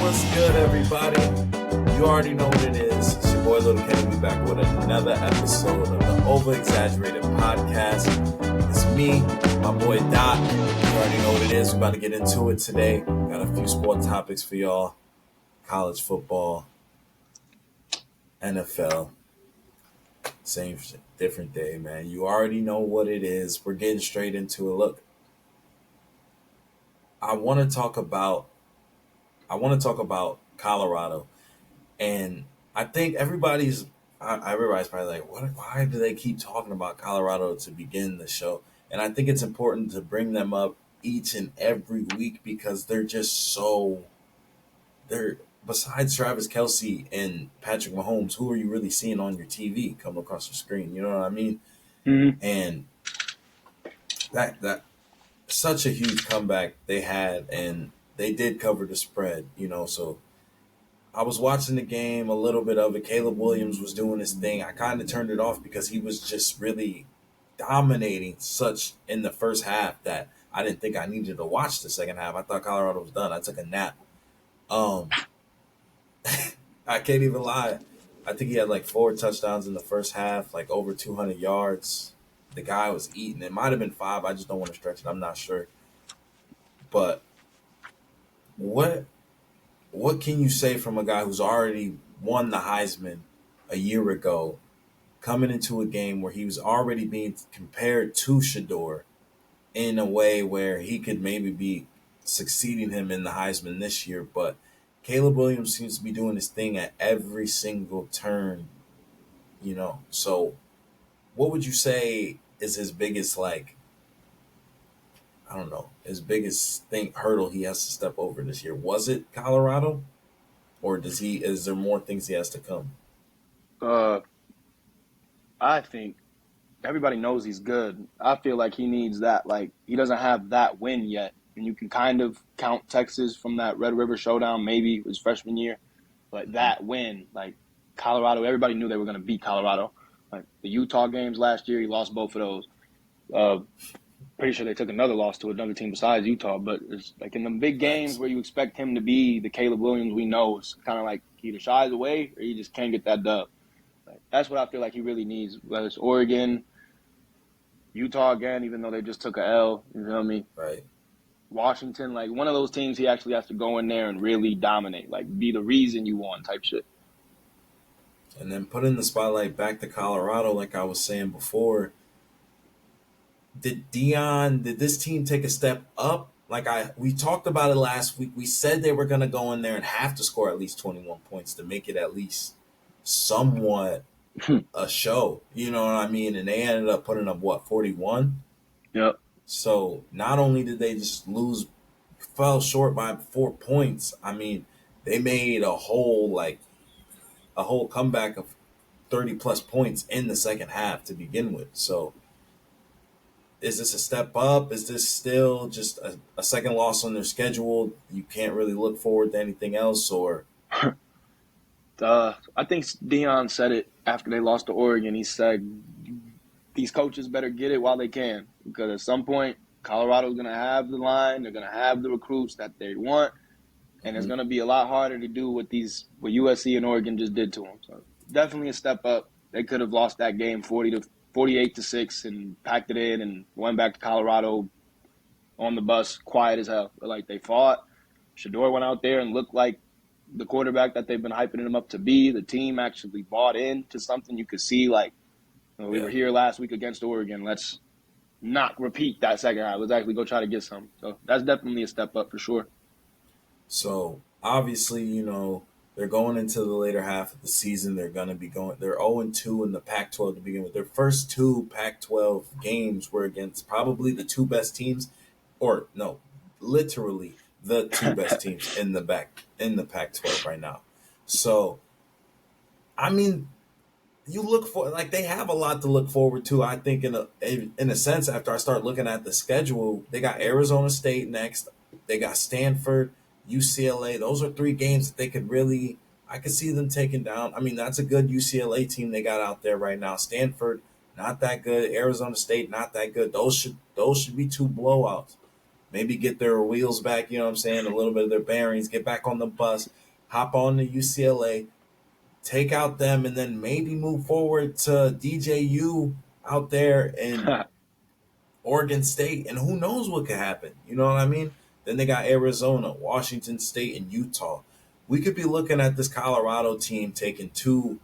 What's good, everybody? You already know what it is. It's your boy Little Kenny back with another episode of the Over Exaggerated Podcast. It's me, my boy Doc. You already know what it is. We're about to get into it today. Got a few sport topics for y'all. College football, NFL. Same different day, man. You already know what it is. We're getting straight into it. Look, I want to talk about Colorado, and I think everybody's probably like, what? Why do they keep talking about Colorado to begin the show? And I think it's important to bring them up each and every week because they're just they're besides Travis Kelce and Patrick Mahomes, who are you really seeing on your TV come across the screen? You know what I mean? Mm-hmm. And that such a huge comeback they had, and they did cover the spread. So I was watching the game, a little bit of it. Caleb Williams was doing his thing. I kind of turned it off because he was just really dominating such in the first half that I didn't think I needed to watch the second half. I thought Colorado was done. I took a nap. I can't even lie. I think he had like 4 touchdowns in the first half, like over 200 yards. The guy was eating. It might have been 5. I just don't want to stretch it. I'm not sure. But what can you say from a guy who's already won the Heisman a year ago, coming into a game where he was already being compared to Shedeur in a way where he could maybe be succeeding him in the Heisman this year, but Caleb Williams seems to be doing his thing at every single turn, So what would you say is his biggest, his biggest hurdle he has to step over this year? Was it Colorado? Or is there more things he has to come? I think everybody knows he's good. I feel like he needs that. Like, he doesn't have that win yet. And you can kind of count Texas from that Red River Showdown, maybe his freshman year. But that win, like Colorado, everybody knew they were going to beat Colorado. Like the Utah games last year, he lost both of those. Pretty sure they took another loss to another team besides Utah. But it's like in the big games where you expect him to be the Caleb Williams we know, it's kind of like he either shies away or he just can't get that dub. Like, that's what I feel like he really needs, whether it's Oregon, Utah again, even though they just took a L, you feel me? Right. Washington, like one of those teams he actually has to go in there and really dominate, like be the reason you won type shit. And then putting the spotlight back to Colorado, like I was saying before, did this team take a step up? We talked about it last week. We said they were going to go in there and have to score at least 21 points to make it at least somewhat a show. You know what I mean? And they ended up putting up, 41? Yep. So not only did they just fell short by 4 points, I mean, they made a whole comeback of 30-plus points in the second half to begin with. So is this a step up? Is this still just a second loss on their schedule? You can't really look forward to anything else, or? I think Deion said it after they lost to Oregon. He said, these coaches better get it while they can, because at some point, Colorado's going to have the line. They're going to have the recruits that they want, and it's going to be a lot harder to do what USC and Oregon just did to them. So definitely a step up. They could have lost that game 48-6 and packed it in and went back to Colorado on the bus, quiet as hell. But like, they fought. Shedeur went out there and looked like the quarterback that they've been hyping him up to be. The team actually bought into something. You could see, like, we were here last week against Oregon. Let's not repeat that second half. Let's actually go try to get some. So that's definitely a step up for sure. So obviously, they're going into the later half of the season. They're 0-2 in the Pac-12 to begin with. Their first 2 Pac-12 games were against probably the 2 best teams, or no, literally the 2 best teams in the Pac-12 right now. So, I mean, you look for, they have a lot to look forward to. I think in a sense, after I start looking at the schedule, they got Arizona State next. They got Stanford, UCLA. Those are 3 games that they could really, I could see them taking down. I mean, that's a good UCLA team they got out there right now. Stanford, not that good. Arizona State, not that good. Those should be 2 blowouts. maybe get their wheels back, you know what I'm saying, a little bit of their bearings, get back on the bus, hop on to UCLA, take out them, and then maybe move forward to DJU out there in Oregon State, and who knows what could happen. You know what I mean? Then they got Arizona, Washington State, and Utah. We could be looking at this Colorado team taking 2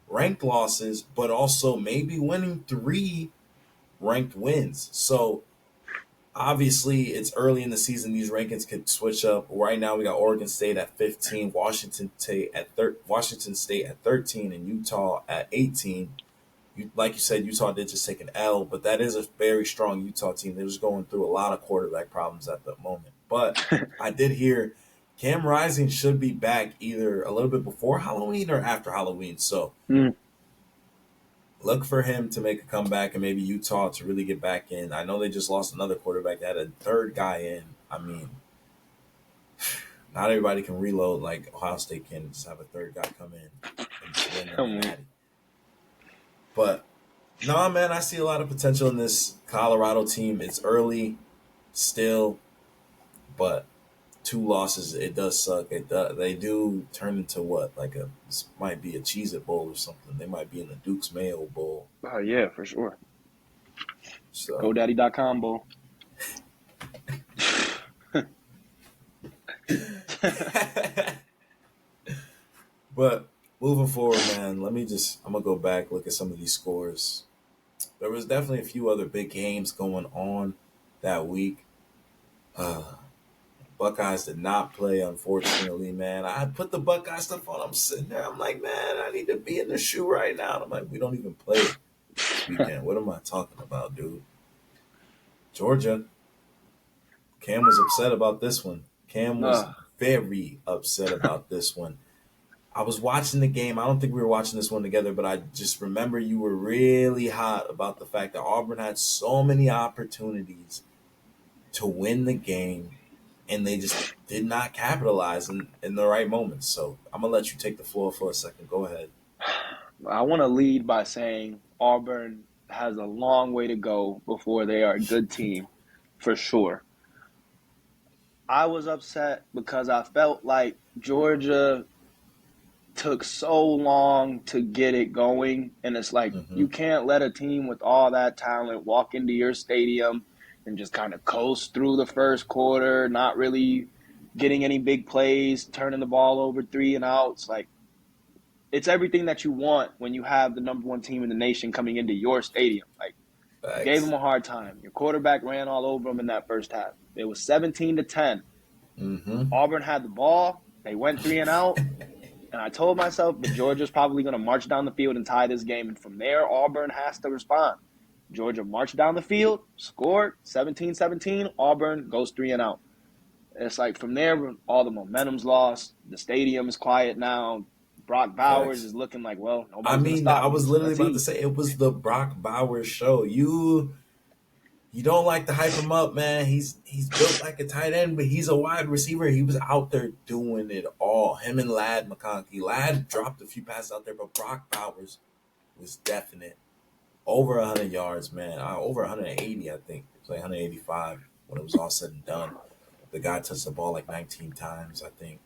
ranked losses, but also maybe winning 3 ranked wins. So obviously, it's early in the season. These rankings could switch up. Right now, we got Oregon State at 15, Washington State at 13, and Utah at 18. Like you said, Utah did just take an L, but that is a very strong Utah team. They're just going through a lot of quarterback problems at the moment. But I did hear Cam Rising should be back either a little bit before Halloween or after Halloween. So look for him to make a comeback and maybe Utah to really get back in. I know they just lost another quarterback. They had a third guy in. I mean, not everybody can reload like Ohio State can, just have a third guy come in and win the natty. But no, man, I see a lot of potential in this Colorado team. It's early still, but 2 losses, it does suck. They do turn into what? Like this might be a Cheez-It Bowl or something. They might be in the Duke's Mayo Bowl. Oh, yeah, for sure. So GoDaddy.com Bowl. But moving forward, man, I'm going to go back, look at some of these scores. There was definitely a few other big games going on that week. Buckeyes did not play, unfortunately, man. I put the Buckeye stuff on. I'm sitting there. I'm like, man, I need to be in the shoe right now. And I'm like, we don't even play this weekend. What am I talking about, dude? Georgia. Cam was upset about this one. Cam was very upset about this one. I was watching the game. I don't think we were watching this one together, but I just remember you were really hot about the fact that Auburn had so many opportunities to win the game, and they just did not capitalize in the right moments. So I'm going to let you take the floor for a second. Go ahead. I want to lead by saying Auburn has a long way to go before they are a good team, for sure. I was upset because I felt like Georgia took so long to get it going, and it's like you can't let a team with all that talent walk into your stadium and just kind of coast through the first quarter, not really getting any big plays, turning the ball over 3 and outs. Like, it's everything that you want when you have the number 1 team in the nation coming into your stadium. Like, Thanks. Gave them a hard time. Your quarterback ran all over them in that first half. It was 17-10. Auburn had the ball. They went 3 and out. And I told myself that Georgia's probably going to march down the field and tie this game. And from there, Auburn has to respond. Georgia marched down the field, scored 17-17. Auburn goes 3 and out. It's like from there, all the momentum's lost. The stadium is quiet now. Brock Bowers is looking like, well, nobody's going to stop I was literally about to say it was the Brock Bowers show. You don't like to hype him up, man. He's built like a tight end, but he's a wide receiver. He was out there doing it all. Him and Ladd McConkey. Ladd dropped a few passes out there, but Brock Bowers was definite. Over 100 yards, man. Over 180, I think. It was like 185 when it was all said and done. The guy touched the ball like 19 times, I think.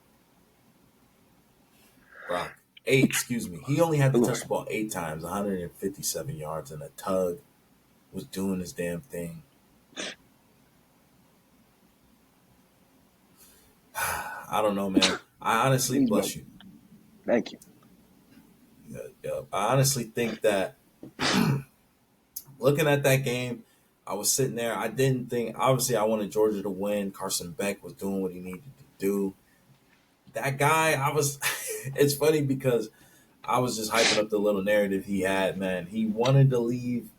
Brock. 8, excuse me. He only had to touch the ball 8 times, 157 yards, and a tug was doing his damn thing. I don't know, man. I honestly bless you. Thank you. Yeah. I honestly think that looking at that game, I was sitting there. I didn't think, obviously, I wanted Georgia to win. Carson Beck was doing what he needed to do. That guy, it's funny because I was just hyping up the little narrative he had, man. He wanted to leave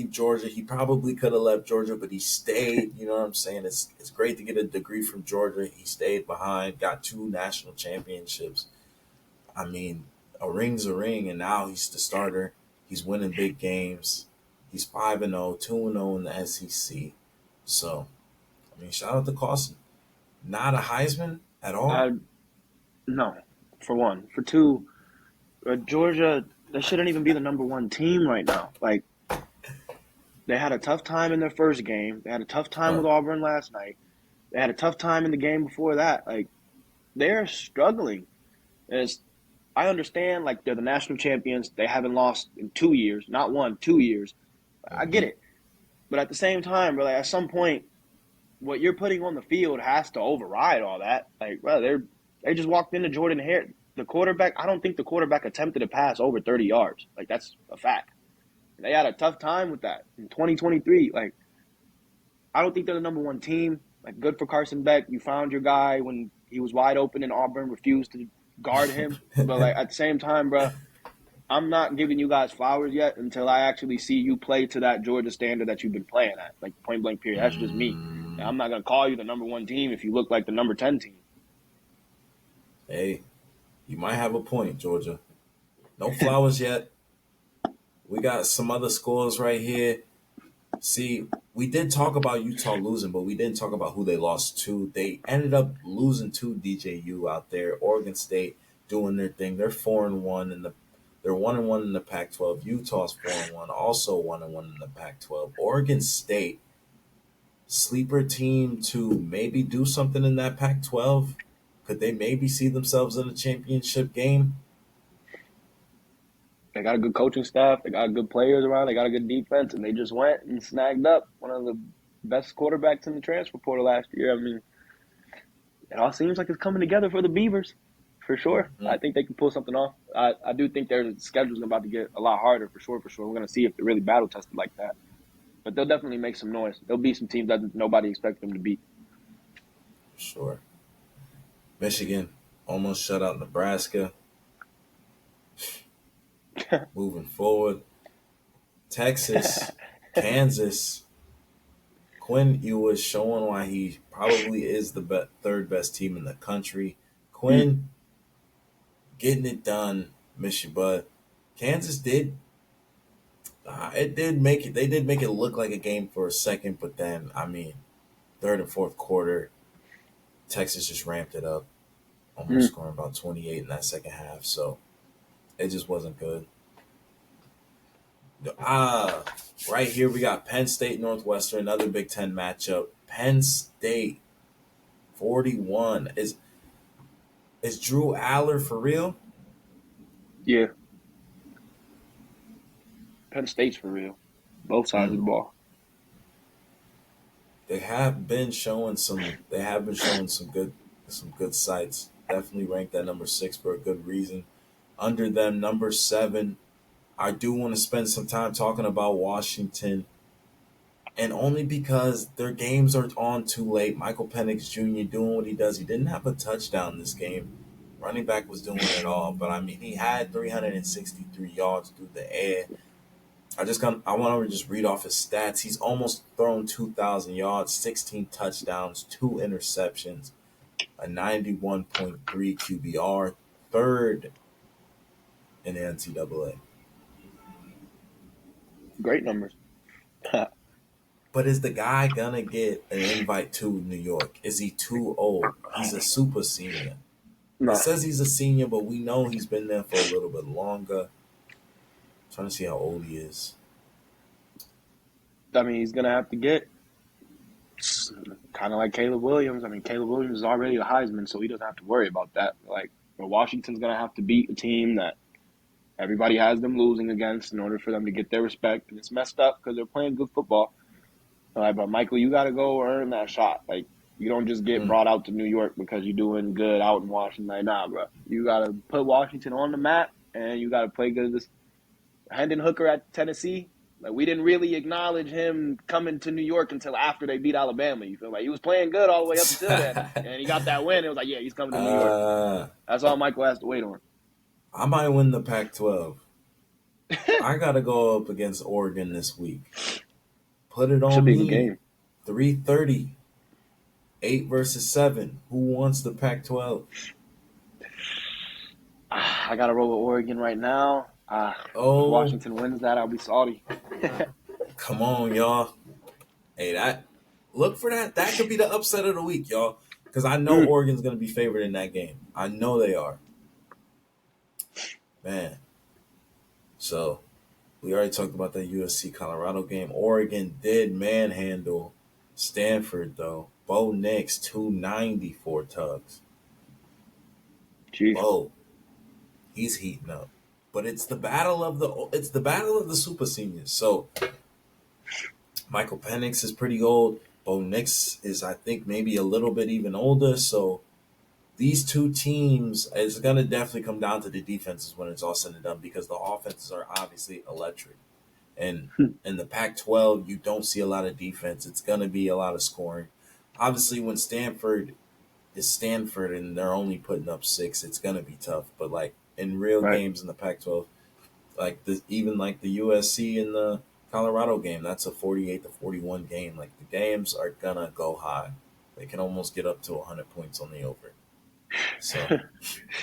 Georgia. He probably could have left Georgia, but he stayed. You know what I'm saying? It's great to get a degree from Georgia. He stayed behind, got 2 national championships. I mean, a ring's a ring, and now he's the starter. He's winning big games. He's 5-0, 2-0 in the SEC. So, I mean, shout out to Carson. Not a Heisman at all? No, for one. For two, Georgia, they shouldn't even be the number 1 team right now. Like, They had a tough time in their first game. They had a tough time with Huh. Auburn last night. They had a tough time in the game before that. Like, they're struggling. And I understand, like, they're the national champions. They haven't lost in 2 years, not 1, 2 years. I get Hmm. it. But at the same time, bro, like, at some point, what you're putting on the field has to override all that. Like, bro, they just walked into Jordan Hare. The quarterback, I don't think the quarterback attempted a pass over 30 yards. Like, that's a fact. They had a tough time with that in 2023. Like, I don't think they're the number one team. Like, good for Carson Beck. You found your guy when he was wide open and Auburn refused to guard him. But, like, at the same time, bro, I'm not giving you guys flowers yet until I actually see you play to that Georgia standard that you've been playing at. Like, point blank period. That's just me. And I'm not going to call you the number one team if you look like the number 10 team. Hey, you might have a point, Georgia. No flowers yet. We got some other scores right here. See, we did talk about Utah losing, but we didn't talk about who they lost to. They ended up losing to DJU out there. Oregon State doing their thing. They're 4-1 in the. They're 1-1 in the Pac-12. Utah's 4-1, also 1-1 in the Pac-12. Oregon State, sleeper team to maybe do something in that Pac-12. Could they maybe see themselves in a championship game? They got a good coaching staff. They got good players around. They got a good defense. And they just went and snagged up one of the best quarterbacks in the transfer portal last year. I mean, it all seems like it's coming together for the Beavers, for sure. Hmm. I think they can pull something off. I do think their schedule's about to get a lot harder, for sure, for sure. We're going to see if they're really battle tested like that. But they'll definitely make some noise. There'll be some teams that nobody expects them to beat. Sure. Michigan almost shut out Nebraska. Moving forward, Texas, Kansas. Quinn Ewers showing why he probably is the third best team in the country. Mm. Quinn getting it done, Michigan, but Kansas did. It did make it. They did make it look like a game for a second, but then I mean, third and fourth quarter, Texas just ramped it up, almost Mm. scoring about 28 in that second half. So it just wasn't good. Ah, right here we got Penn State Northwestern, another Big Ten matchup. Penn State 41 is Drew Aller for real? Yeah, Penn State's for real. Both sides of Mm. the ball. They have been showing some. They have been showing some good sights. Definitely ranked at number 6 for a good reason. Under them, number 7. I do want to spend some time talking about Washington, and only because their games are on too late. Michael Penix Jr. doing what he does. He didn't have a touchdown this game. Running back was doing it all, but I mean, he had 363 yards through the air. I want to just read off his stats. He's almost thrown 2,000 yards, 16 touchdowns, 2 interceptions, a 91.3 QBR, third in the NCAA. Great numbers. But is the guy gonna get an invite to New York? Is he too old? He's a super senior. It No, says he's a senior, but we know he's been there for a little bit longer. Trying to see how old he is. I mean, he's going to have to get kind of like Caleb Williams. I mean, Caleb Williams is already a Heisman, so he doesn't have to worry about that. Like, but Washington's going to have to beat a team that everybody has them losing against in order for them to get their respect. And it's messed up because they're playing good football. But Michael, you got to go earn that shot. Like, you don't just get Mm. brought out to New York because you're doing good out in Washington. Like, nah, bro. You got to put Washington on the map, and you got to play good. This Hendon Hooker at Tennessee. Like, we didn't really acknowledge him coming to New York until after they beat Alabama. You feel like he was playing good all the way up until then, and he got that win. It was like, yeah, he's coming to New York. uh, That's all Michael has to wait on. I might win the Pac-12. I gotta go up against Oregon this week. Put it Should on be a good me. game. 3:30, 8 versus 7. Who wants the Pac-12? I got to roll with Oregon right now. If Oh, Washington wins that, I'll be salty. come on, y'all. Hey, that look for that. That could be the upset of the week, y'all. Because I know Mm. Oregon's gonna be favored in that game. I know they are. Man. So We already talked about that USC Colorado game. Oregon did manhandle Stanford though. Bo Nix 294 tugs. Jeez. Bo, he's heating up. But it's the battle of the super seniors. So Michael Penix is pretty old. Bo Nix is, I think, maybe a little bit even older. So these two teams, it's going to definitely come down to the defenses when it's all said and done because the offenses are obviously electric. And in the Pac-12, you don't see a lot of defense. It's going to be a lot of scoring. Obviously, when Stanford is Stanford and they're only putting up 6, it's going to be tough. But like in real Right. games in the Pac-12, even like the USC and the Colorado game, that's a 48-41 game. Like the games are going to go high. They can almost get up to 100 points on the over. So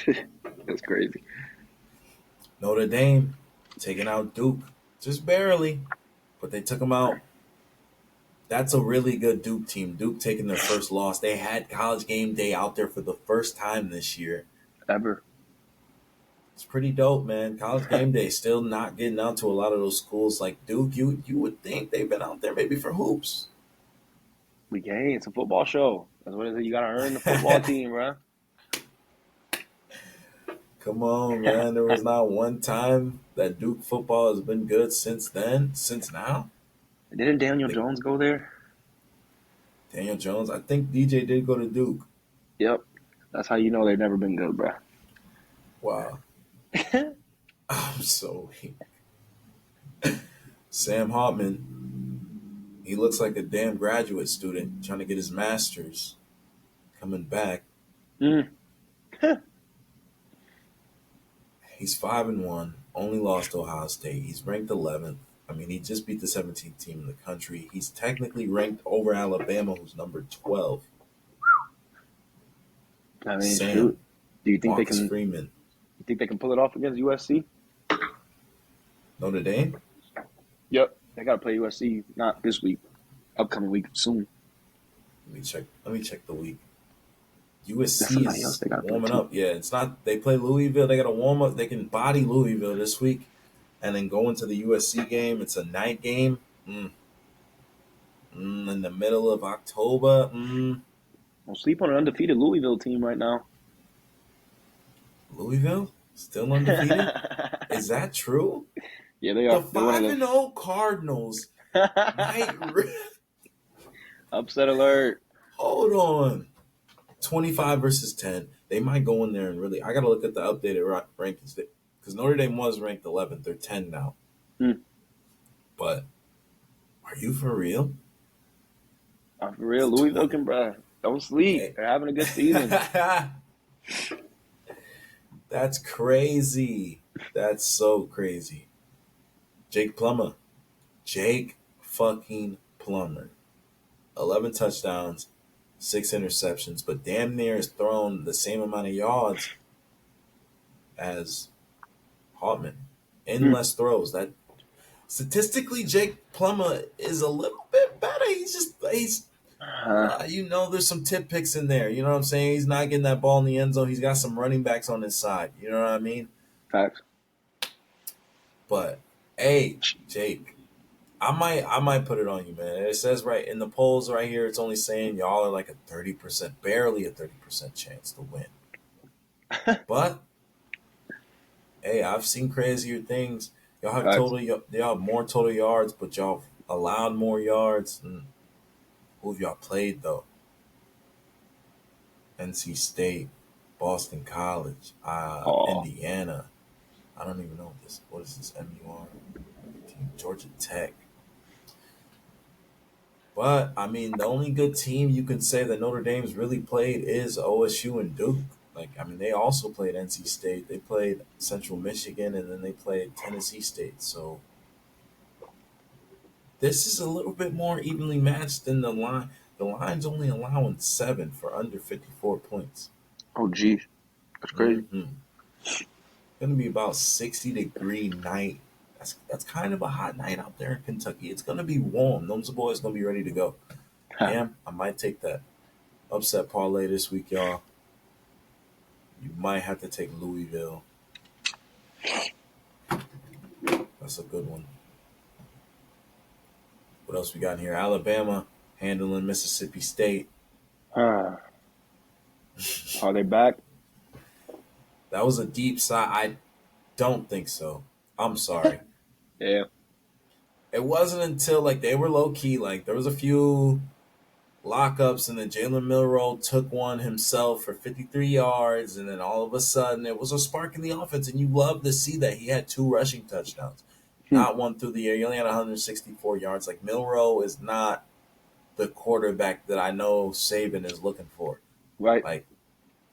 That's crazy. Notre Dame taking out Duke just barely, but they took them out. That's a really good Duke team. Duke taking their first loss. They had College Game Day out there for the first time this year. Ever. It's pretty dope, man. College Game Day still not getting out to a lot of those schools like Duke. You would think they've been out there maybe for hoops. Hey, it's a football show. That's what it is. You gotta earn the football team, bro. Come on, man. There was not one time that Duke football has been good since then, since now. Didn't Daniel Like, Jones go there? Daniel Jones, I think DJ did go to Duke. Yep. That's how you know they've never been good, bro. Wow. I'm so weak. Sam Hartman, he looks like a damn graduate student trying to get his master's coming back. Mm. He's 5-1, only lost to Ohio State. He's ranked 11th. I mean, he just beat the 17th team in the country. He's technically ranked over Alabama, who's number 12. I mean, Sam, shoot. Do you think Marcus they can? Freeman, You think they can pull it off against USC? Notre Dame. Yep. They gotta play USC not this week, upcoming week soon. Let me check the week. That's USC somebody else is they gotta play warming too. up. Yeah, it's not. They play Louisville. They got to warm up. They can body Louisville this week, and then go into the USC game. It's a night game. In the middle of October. Don't sleep on an undefeated Louisville team right now. Louisville still undefeated. Is that true? Yeah, they The are. They're one of 5-0 Cardinals the might. upset alert. Hold on. 25 versus 10. They might go in there and really. I got to look at the updated rankings because Notre Dame was ranked 11th. They're 10 now. But are you for real? I'm for real. Louisville can, bro. Don't sleep. Hey. They're having a good season. That's crazy. That's so crazy. Jake Plummer. Jake fucking Plummer. 11 touchdowns, 6 interceptions, but damn near has thrown the same amount of yards as Hartman in less throws. That statistically, Jake Plummer is a little bit better. He's there's some tip picks in there. You know what I'm saying? He's not getting that ball in the end zone. He's got some running backs on his side. You know what I mean? Facts. But hey, Jake, I might put it on you, man. It says right in the polls right here, it's only saying y'all are like a 30%, barely a 30% chance to win. But hey, I've seen crazier things. Y'all have y'all have more total yards, but y'all allowed more yards. Who have y'all played though? NC State, Boston College, Indiana. I don't even know this. What is this? MUR, Georgia Tech. But I mean, the only good team you can say that Notre Dame's really played is OSU and Duke. Like, I mean, they also played NC State. They played Central Michigan, and then they played Tennessee State. So this is a little bit more evenly matched than the line. The line's only allowing 7 for under 54 points. Oh, geez. That's crazy. It's going to be about 60-degree night. That's kind of a hot night out there in Kentucky. It's going to be warm. Those boys going to be ready to go. Damn, I might take that upset parlay this week, y'all. You might have to take Louisville. That's a good one. What else we got in here? Alabama handling Mississippi State. Are they back? That was a deep sigh. I don't think so. I'm sorry. Yeah. It wasn't until like they were low key. Like there was a few lockups, and then Jalen Milroe took one himself for 53 yards, and then all of a sudden it was a spark in the offense, and you love to see that he had 2 rushing touchdowns, Hmm. not one through the air. He only had 164 yards. Like Milroe is not the quarterback that I know Saban is looking for. Right. Like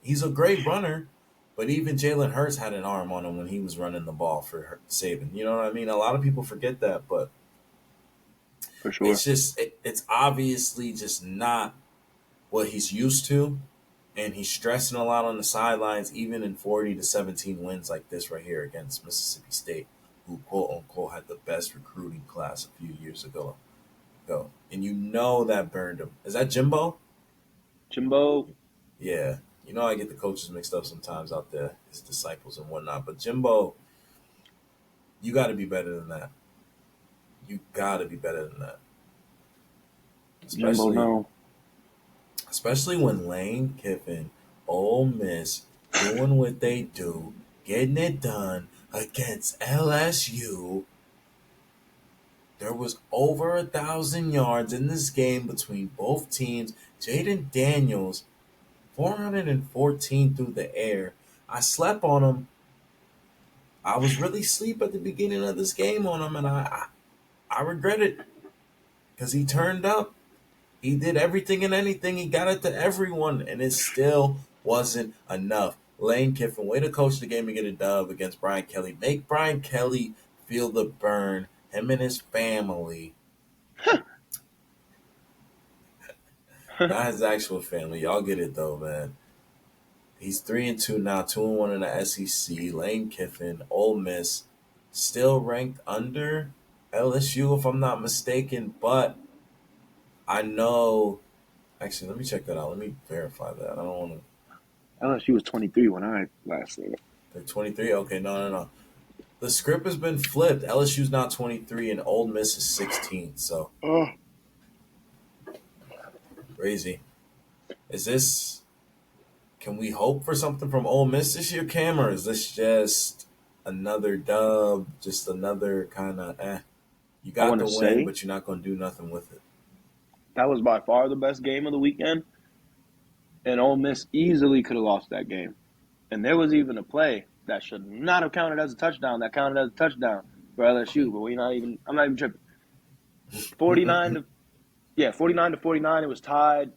he's a great runner, but even Jalen Hurts had an arm on him when he was running the ball for Saban. You know what I mean? A lot of people forget that, but For sure. it's just it's obviously just not what he's used to, and he's stressing a lot on the sidelines, even in 40-17 wins like this right here against Mississippi State, who quote unquote had the best recruiting class a few years ago. And you know that burned him. Is that Jimbo? Jimbo. Yeah. You know I get the coaches mixed up sometimes out there, his disciples and whatnot. But Jimbo, you got to be better than that. You got to be better than that. Jimbo, Especially no. Especially when Lane Kiffin, Ole Miss, doing what they do, getting it done against LSU. There was over 1,000 yards in this game between both teams. Jaden Daniels, 414 through the air. I slept on him. I was really asleep at the beginning of this game on him, and I regret it because he turned up. He did everything and anything. He got it to everyone, and it still wasn't enough. Lane Kiffin, way to coach the game and get a dub against Brian Kelly. Make Brian Kelly feel the burn. Him and his family. Not his actual family. Y'all get it though, man. He's 3-2 now, 2-1 in the SEC. Lane Kiffin, Ole Miss, still ranked under LSU if I'm not mistaken, but I know. Actually, let me check that out. Let me verify that. I don't want to. LSU was 23 when I last seen it. They're 23. Okay, no. The script has been flipped. LSU's now 23 and Ole Miss is 16. So Oh. crazy. Is this? Can we hope for something from Ole Miss this year, Cam, or is this just another dub? Just another kind of You I got want the to win, say but you're not going to do nothing with it. that was by far the best game of the weekend, and Ole Miss easily could have lost that game. And there was even a play that should not have counted as a touchdown that counted as a touchdown for LSU, but I'm not even tripping. 49 to 49, it was tied.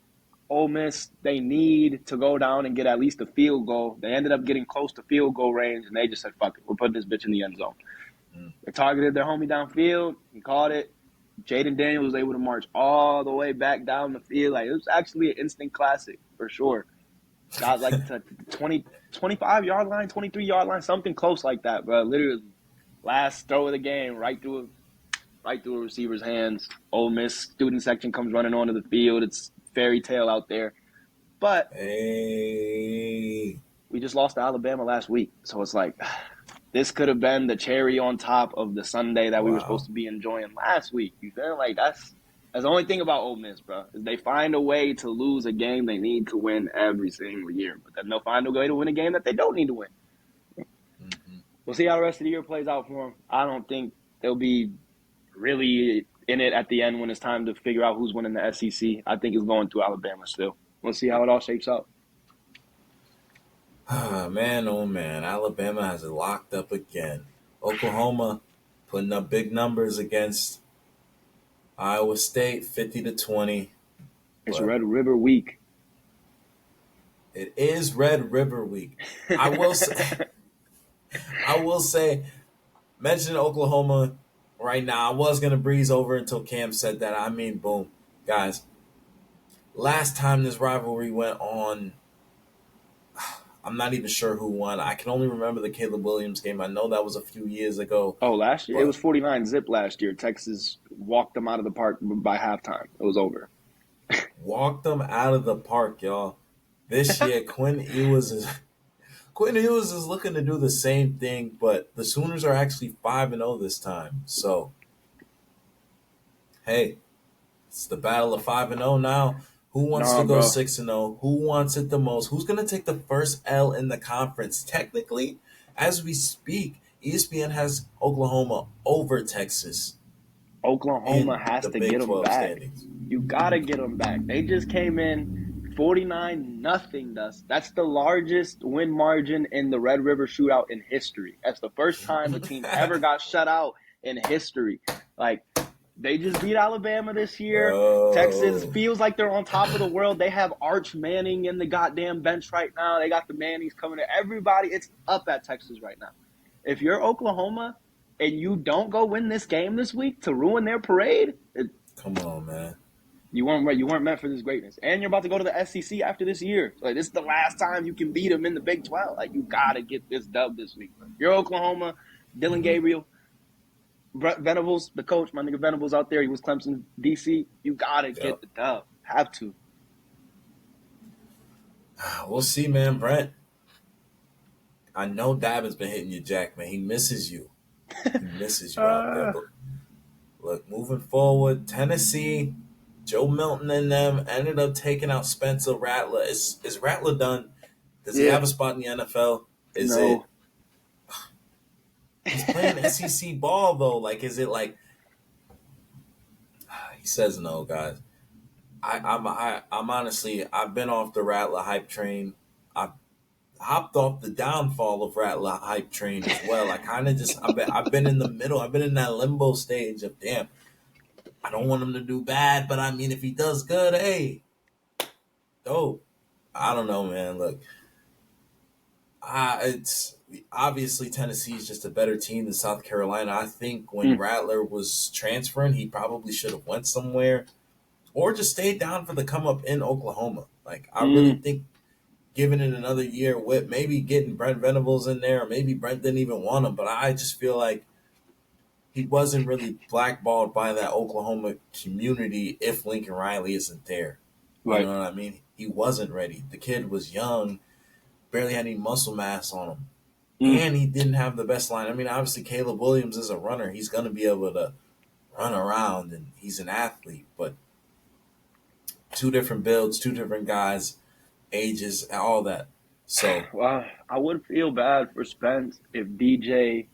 Ole Miss, they need to go down and get at least a field goal. They ended up getting close to field goal range, and they just said, fuck it, we're putting this bitch in the end zone. They targeted their homie downfield. He caught it. Jaden Daniels was able to march all the way back down the field. Like, it was actually an instant classic for sure. Got like to 20, 25-yard line, 23-yard line, something close like that, bro. Literally, last throw of the game, right through a receiver's hands. Ole Miss student section comes running onto the field. It's fairy tale out there. But Hey. we just lost to Alabama last week. So it's like, this could have been the cherry on top of the Sunday that we were supposed to be enjoying last week. You feel like that's the only thing about Ole Miss, bro, is they find a way to lose a game they need to win every single year. But then they'll find a way to win a game that they don't need to win. Mm-hmm. We'll see how the rest of the year plays out for them. I don't think they'll be really in it at the end when it's time to figure out who's winning the SEC. I think it's going to Alabama still. We'll see how it all shapes up. Man, oh man, Alabama has it locked up again. Oklahoma putting up big numbers against Iowa State, 50-20. It's But Red River week. it is Red River week. I will say, mentioning Oklahoma right now, I was gonna breeze over until Cam said that. I mean, boom, guys. Last time this rivalry went on, I'm not even sure who won. I can only remember the Caleb Williams game. I know that was a few years ago. Oh, last year? It But was 49-zip last year. Texas walked them out of the park by halftime. It was over. walked them out of the park, y'all. This year, Quinn Ewers is looking to do the same thing, but the Sooners are actually 5-0 this time. So, hey, It's the battle of 5-0 now. Who wants to Nah, go bro. 6-0? Who wants it the most? Who's going to take the first L in the conference? Technically, as we speak, ESPN has Oklahoma over Texas Oklahoma in has the to get Big them 12 back. standings. You gotta get them back. They just came in 49-0. That's the largest win margin in the Red River Shootout in history. That's the first time a team ever got shut out in history. Like, they just beat Alabama this year. Texas Bro. feels like they're on top of the world. They have Arch Manning in the goddamn bench right now. They got the Mannings coming in. Everybody, it's up at Texas right now. If you're Oklahoma and you don't go win this game this week to ruin their parade, Come on, man. you weren't meant for this greatness. And you're about to go to the SEC after this year. Like, this is the last time you can beat them in the Big 12. Like, you gotta get this dub this week. You're Oklahoma, Dylan Mm-hmm. Gabriel, Brett Venables, the coach, my nigga Venables out there. He was Clemson, DC. You gotta Yep. get the dub. Have to. We'll see, man. Brent, I know Davin's been hitting you, Jack, man. He misses you. He misses you out there. But look, moving forward, Tennessee, Joe Milton and them ended up taking out Spencer Rattler. Is Rattler done? Does he Yeah. have a spot in the NFL? Is it? No. He's playing SEC ball though. Like, is it like? He says no, guys. I'm honestly, I've been off the Rattler hype train. I hopped off the downfall of Rattler hype train as well. I kind of just I've been in the middle. I've been in that limbo stage of damn. I don't want him to do bad, but I mean, if he does good, hey, dope. I don't know, man. Look, it's obviously Tennessee is just a better team than South Carolina. I think when Rattler was transferring, he probably should have went somewhere or just stayed down for the come up in Oklahoma. Like, I really think giving it another year with maybe getting Brent Venables in there, or maybe Brent didn't even want him, but I just feel like he wasn't really blackballed by that Oklahoma community if Lincoln Riley isn't there. You Right. know what I mean? He wasn't ready. The kid was young, barely had any muscle mass on him. And he didn't have the best line. I mean, obviously Caleb Williams is a runner. He's going to be able to run around and he's an athlete, but two different builds, two different guys, ages, all that. So, Well, I would feel bad for Spence if DJ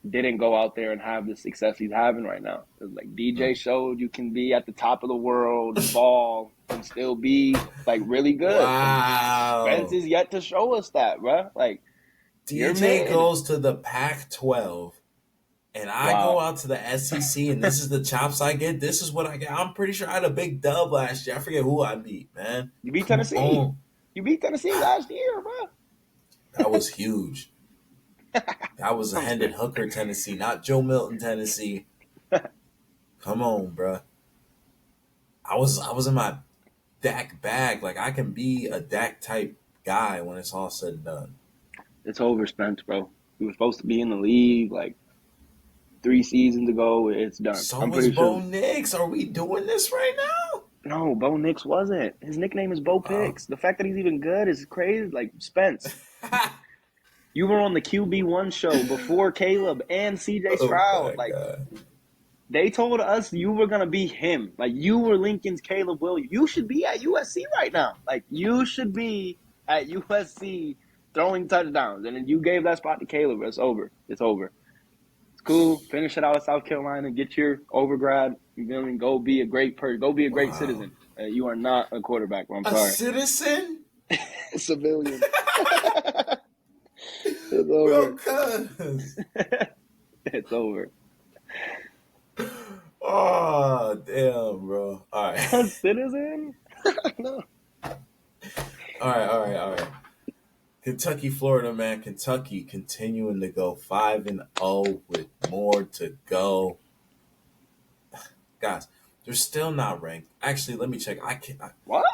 didn't go out there and have the success he's having right now. Like, DJ showed you can be at the top of the world, ball, and still be like really good. wow. Spence is yet to show us that, bro. Like, you're DJ mid. goes to the Pac-12 and I go out to the SEC and this is the chops I get. This is what I get. I'm pretty sure I had a big dub last year. I forget who I beat, man. You beat Come Tennessee. on. You beat Tennessee last year, bro. That was huge. That was a Hendon Hooker Tennessee, not Joe Milton Tennessee. Come on, bro. I was in my Dak bag. Like, I can be a Dak type guy when it's all said and done. It's over, Spence, bro. You were supposed to be in the league like 3 seasons ago. It's done. So I'm was pretty Bo sure. Nix. Are we doing this right now? No, Bo Nix wasn't. His nickname is Bo Picks. The fact that he's even good is crazy. Like, Spence, you were on the QB1 show before Caleb and CJ Stroud. Like, God. they told us you were going to be him. Like, you were Lincoln's Caleb Williams. You should be at USC right now. Like, you should be at USC throwing touchdowns. And then you gave that spot to Caleb. It's over. It's over. It's cool. Finish it out at South Carolina. Get your overgrad. You feel me? Go be a great person. Go be a great citizen. You are not a quarterback. Bro. I'm sorry. A citizen? Civilian. It's Bro, over. cuz. It's over. Oh, damn, bro. All right. A citizen? No. All right. Kentucky, Florida, man. Kentucky continuing to go 5-0 with more to go. Guys, they're still not ranked. Actually, let me check. What?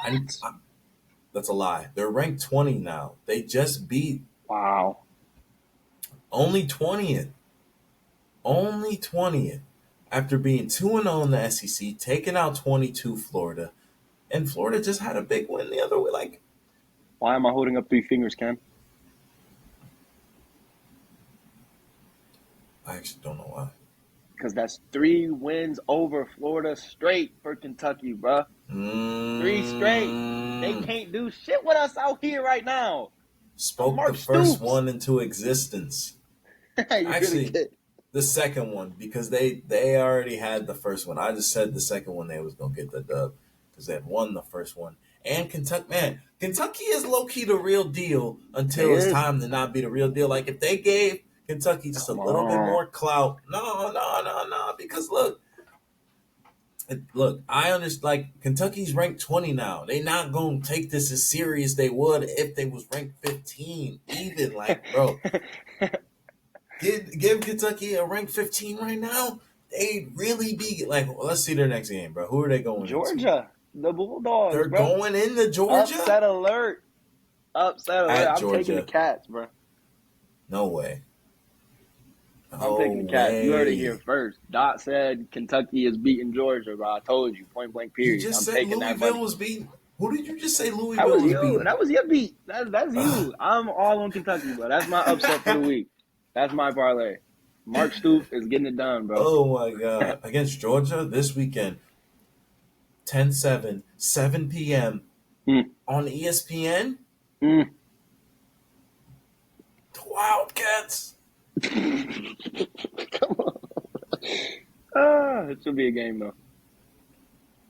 That's a lie. They're ranked 20 now. They just beat Wow. only 20th. Only 20th. After being 2-0 in the SEC, taking out 22 Florida. And Florida just had a big win the other way. Like, Why am I holding up 3 fingers, Ken? I actually don't know why. Because that's 3 wins over Florida straight for Kentucky, bro. 3 straight. They can't do shit with us out here right now. Spoke Mark the first Stoops. one into existence. You really Actually, did. the second one, because they already had the first one. I just said the second one they was gonna get the dub because they had won the first one. And Kentucky is low key the real deal until It it's is. time to not be the real deal. Like if they gave Kentucky just a Come little bit on. more clout, no. Because look, I understand. Like Kentucky's ranked 20 now. They not gonna take this as serious they would if they was ranked 15. Even like, bro, give Kentucky a rank 15 right now. They'd really be like, well, let's see their next game, bro. Who are they going into? Georgia, the Bulldogs, They're bro. going into Georgia Upset alert. Upset alert. at I'm taking the Georgia. Cats, bro. No way. I'm No taking the Cats. You heard it here way. first. Dot said Kentucky is beating Georgia, bro. I told you, point blank, You period. just I'm said taking that Louisville money. was beating. Who did you just say That Louisville was was you. beating? That was your beat. That's you. I'm all on Kentucky, bro. That's my upset for the week. That's my parlay. Mark Stoops is getting it done, bro. Oh my God. Against Georgia this weekend, 10-7, 7 p.m. Mm. on ESPN. Mm. The Wildcats. Come on. It should be a game, though.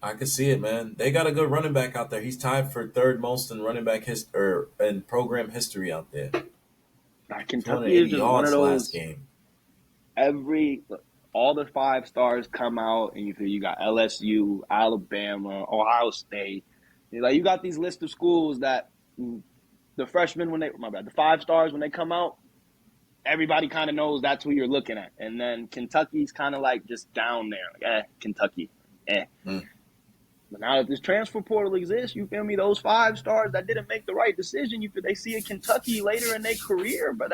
I can see it, man. They got a good running back out there. He's tied for third most in running back in program history out there. Kentucky is 280 just one of yards last those. game. All the 5 stars come out, and you got LSU, Alabama, Ohio State. You got these list of schools that the freshmen the 5 stars when they come out, everybody kind of knows that's who you're looking at. And then Kentucky's kind of like just down there, Kentucky, Mm. But now that this transfer portal exists, you feel me? Those 5 stars that didn't make the right decision, they see a Kentucky later in their career, but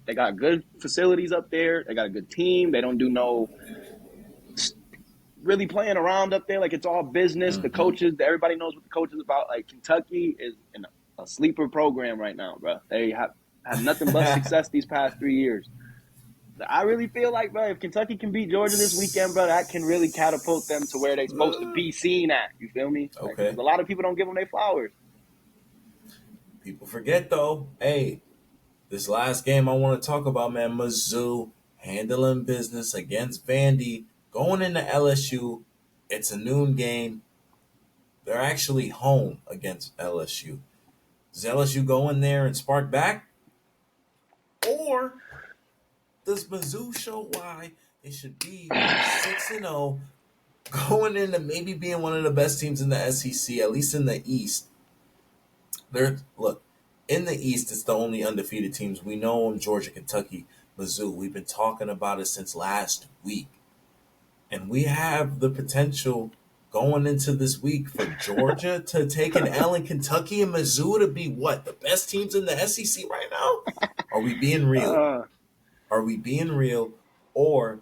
they got good facilities up there. They got a good team. They don't do no really playing around up there. Like it's all business. The coaches, everybody knows what the coach is about. Like Kentucky is in a sleeper program right now, bro. They have had nothing but success these past 3 years. I really feel like, bro, if Kentucky can beat Georgia this weekend, bro, that can really catapult them to where they're supposed to be seen at. You feel me? Okay. A lot of people don't give them their flowers. People forget, though. Hey, this last game I want to talk about, man, Mizzou handling business against Vandy, going into LSU. It's a noon game. They're actually home against LSU. Does LSU go in there and spark back? Or does Mizzou show why they should be 6-0, going into maybe being one of the best teams in the SEC, at least in the East? Look, in the East, it's the only undefeated teams. We know them, Georgia, Kentucky, Mizzou. We've been talking about it since last week. And we have the potential going into this week for Georgia to take an L in Kentucky and Mizzou to be what? The best teams in the SEC right now? Are we being real? Are we being real? Or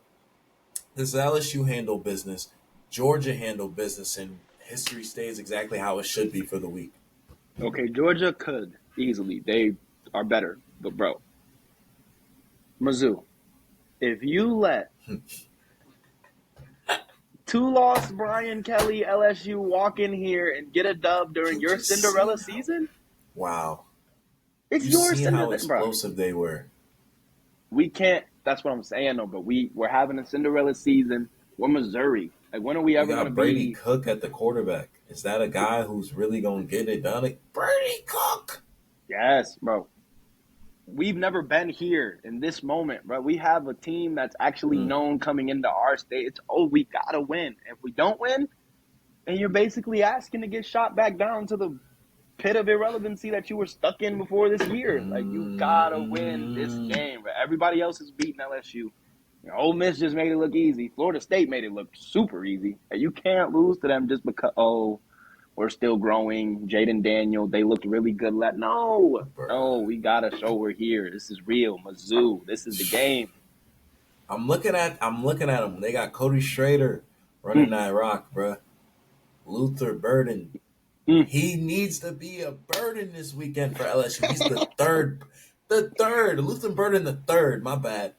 does LSU handle business, Georgia handle business, and history stays exactly how it should be for the week? Okay, Georgia could easily. They are better. But, bro, Mizzou, if you let 2-loss Brian Kelly LSU walk in here and get a dub during your Cinderella season? Wow. It's your Cinderella, how Cinderella, explosive they were. We can't. That's what I'm saying, though. But we're having a Cinderella season. We're Missouri. Like, when are we ever going to Brady be? Cook at the quarterback. Is that a guy who's really going to get it done? Like, Brady Cook. Yes, bro. We've never been here in this moment, bro. We have a team that's actually known coming into our state. It's, we got to win. If we don't win, then you're basically asking to get shot back down to the pit of irrelevancy that you were stuck in before this year. Like, you got to win this game, bro. Everybody else is beating LSU. Ole Miss just made it look easy. Florida State made it look super easy. You can't lose to them just because, we're still growing. Jaden Daniel, they looked really good. No, we got to show we're here. This is real. Mizzou, this is the game. I'm looking at them. They got Cody Schrader running that rock, bro. Luther Burden. He needs to be a burden this weekend for LSU. He's the third. Luther Burden the third, my bad.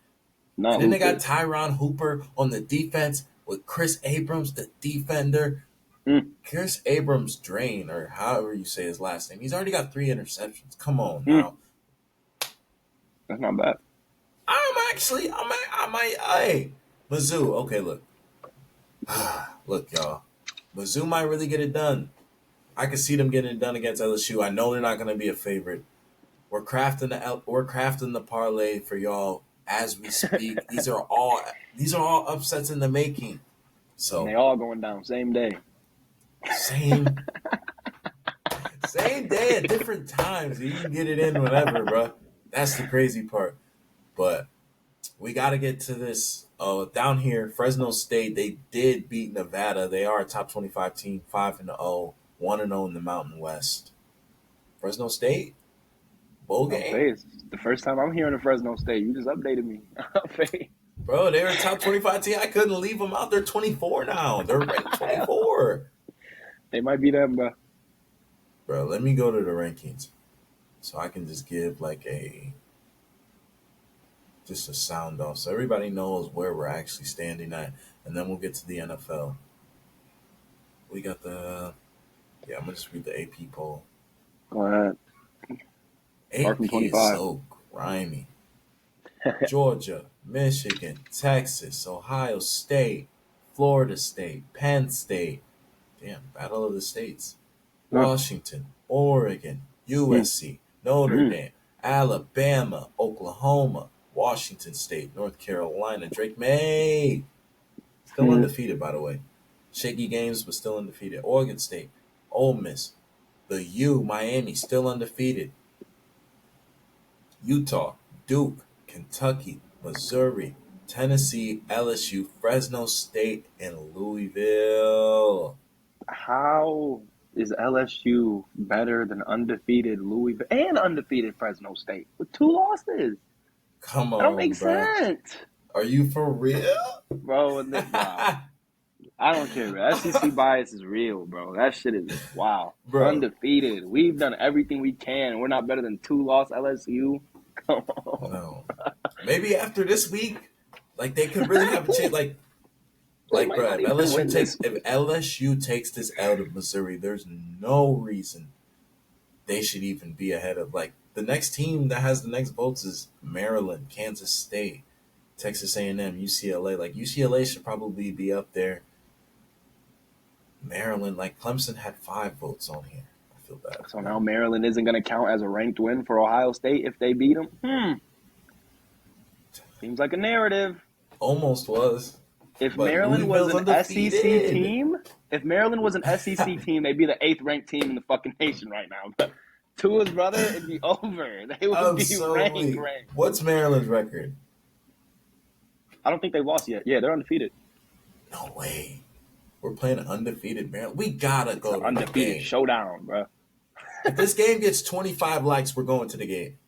Not And then they got Hooper. Tyron Hooper on the defense with Chris Abrams, the defender. Mm, Chris Abrams Drain, or however you say his last name, he's already got 3 interceptions. Come on mm, now. that's not bad. Hey, Mizzou. Okay, look. Look, y'all. Mizzou might really get it done. I can see them getting it done against LSU. I know they're not going to be a favorite. We're crafting the parlay for y'all as we speak. These are all upsets in the making. And they So all going down same day. same same day at different times. You can get it in whenever, bro. That's the crazy part. But we got to get to this. Down here, Fresno State, they did beat Nevada. They are a top 25 team, 5-0, 1-0 in the Mountain West. Fresno State, bowl I'm game. Faye. It's the first time I'm hearing of Fresno State. You just updated me. Faye. Bro, they were a top 25 team. I couldn't leave them out. They're 24 now. They're ranked 24. They might be them, bro. Bro, let me go to the rankings so I can just give like just a sound off so everybody knows where we're actually standing at. And then we'll get to the NFL. We got I'm going to just read the AP poll. Go ahead. Start from AP is 25. so grimy. Georgia, Michigan, Texas, Ohio State, Florida State, Penn State. Damn, Battle of the States. Huh. Washington, Oregon, USC, Notre Mm. Dame, Alabama, Oklahoma, Washington State, North Carolina, Drake May. Still undefeated, by the way. Shaky games, but still undefeated. Oregon State, Ole Miss, the U, Miami, still undefeated. Utah, Duke, Kentucky, Missouri, Tennessee, LSU, Fresno State, and Louisville. How is LSU better than undefeated Louisville and undefeated Fresno State with 2 losses? Come That don't on, make bro. sense, Are you for real? bro. Wow. I don't care, bro. SEC bias is real, bro. That shit is wow. Bro. Undefeated. We've done everything we can. We're not better than 2-loss LSU. Come on. No. Maybe after this week, like they could really have a chance. Like They might bro, not if even win LSU takes this out of Missouri, there's no reason they should even be ahead of like the next team that has the next votes is Maryland, Kansas State, Texas A&M, UCLA. Like UCLA should probably be up there. Maryland, like Clemson had 5 votes on here. I feel bad. So now Maryland isn't going to count as a ranked win for Ohio State if they beat them? Seems like a narrative. Almost was. If But Maryland was Louisville's an SEC undefeated. team, they'd be the 8th ranked team in the fucking nation right now. But Tua's brother, it'd be over. They would be ranked. What's Maryland's record? I don't think they've lost yet. Yeah, they're undefeated. No way. We're playing undefeated Maryland. We gotta go to Undefeated the game. showdown, bro. If this game gets 25 likes, we're going to the game.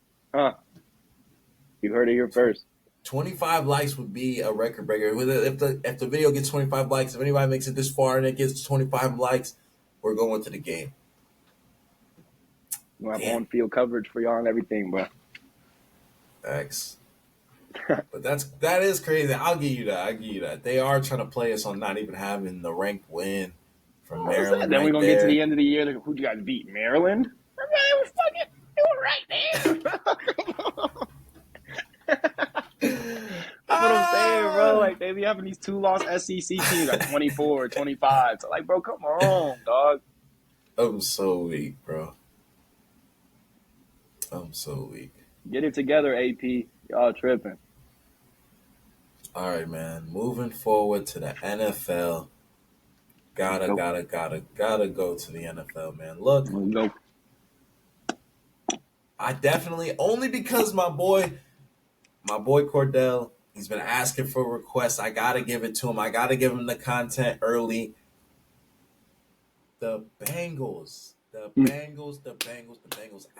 You heard it here first. 25 likes would be a record breaker. If the video gets 25 likes, if anybody makes it this far and it gets 25 likes, we're going to the game. We'll have on-field coverage for y'all and everything, bro. Thanks. But that is crazy. I'll give you that. They are trying to play us on not even having the ranked win from Maryland. Then we're gonna get to the end of the year. Who'd you guys beat? Maryland? They were right there. That's what I'm saying, bro. Like they be having these 2-loss SEC teams like 24 or 25. So like, bro, come on, dog. I'm so weak, bro. I'm so weak. Get it together, AP. Y'all tripping. All right, man. Moving forward to the NFL. Gotta go to the NFL, man. Look, Go. I definitely only because my boy Cordell, he's been asking for requests. I gotta give it to him. I gotta give him the content early. The Bengals.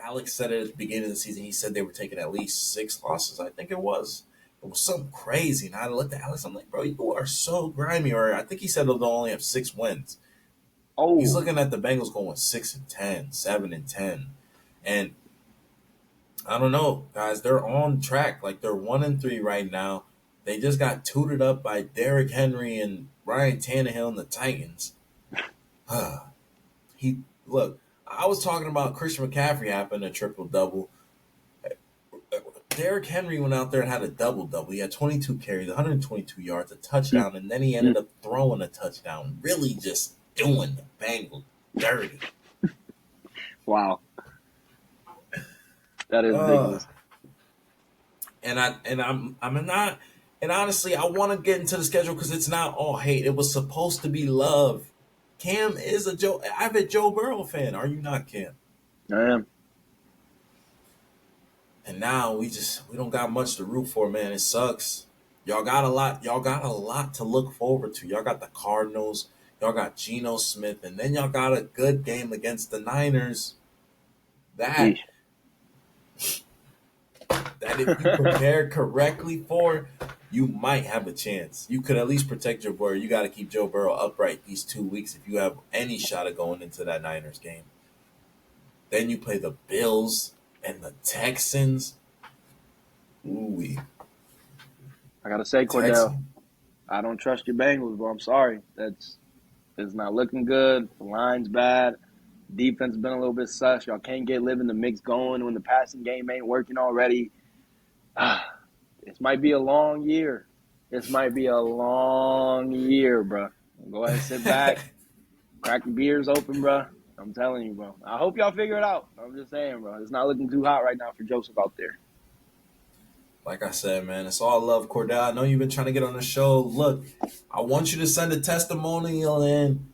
Alex said it at the beginning of the season. He said they were taking at least 6 losses. I think it was something crazy. And I looked at Alex. I'm like, bro, you are so grimy. Or I think he said they'll only have 6 wins. Oh, He's looking at the Bengals going 6-10, 7-10, and I don't know, guys. They're on track. Like they're 1-3 right now. They just got tooted up by Derrick Henry and Ryan Tannehill and the Titans. he look. I was talking about Christian McCaffrey having a triple double. Derrick Henry went out there and had a double double. He had 22 carries, 122 yards, a touchdown, and then he ended up throwing a touchdown. Really, just doing the Bengals dirty. Wow, that is ridiculous. I'm not. And honestly, I want to get into the schedule because it's not all hate. It was supposed to be love. Cam is a avid Joe Burrow fan. Are you not, Cam? I am. And now we don't got much to root for, man. It sucks. Y'all got a lot. Y'all got a lot to look forward to. Y'all got the Cardinals. Y'all got Geno Smith, and then y'all got a good game against the Niners. That if you prepare correctly for, you might have a chance. You could at least protect your boy. You got to keep Joe Burrow upright these 2 weeks if you have any shot of going into that Niners game. Then you play the Bills and the Texans. Ooh-wee. I gotta say, Cordell, I don't trust your Bengals, bro. I'm sorry. It's not looking good. The line's bad. Defense has been a little bit sus. Y'all can't get living the mix going when the passing game ain't working already. This might be a long year. This might be a long year, bro. Go ahead and sit back. Crack the beers open, bro. I'm telling you, bro. I hope y'all figure it out. I'm just saying, bro. It's not looking too hot right now for Joseph out there. Like I said, man, it's all love, Cordell. I know you've been trying to get on the show. Look, I want you to send a testimonial in.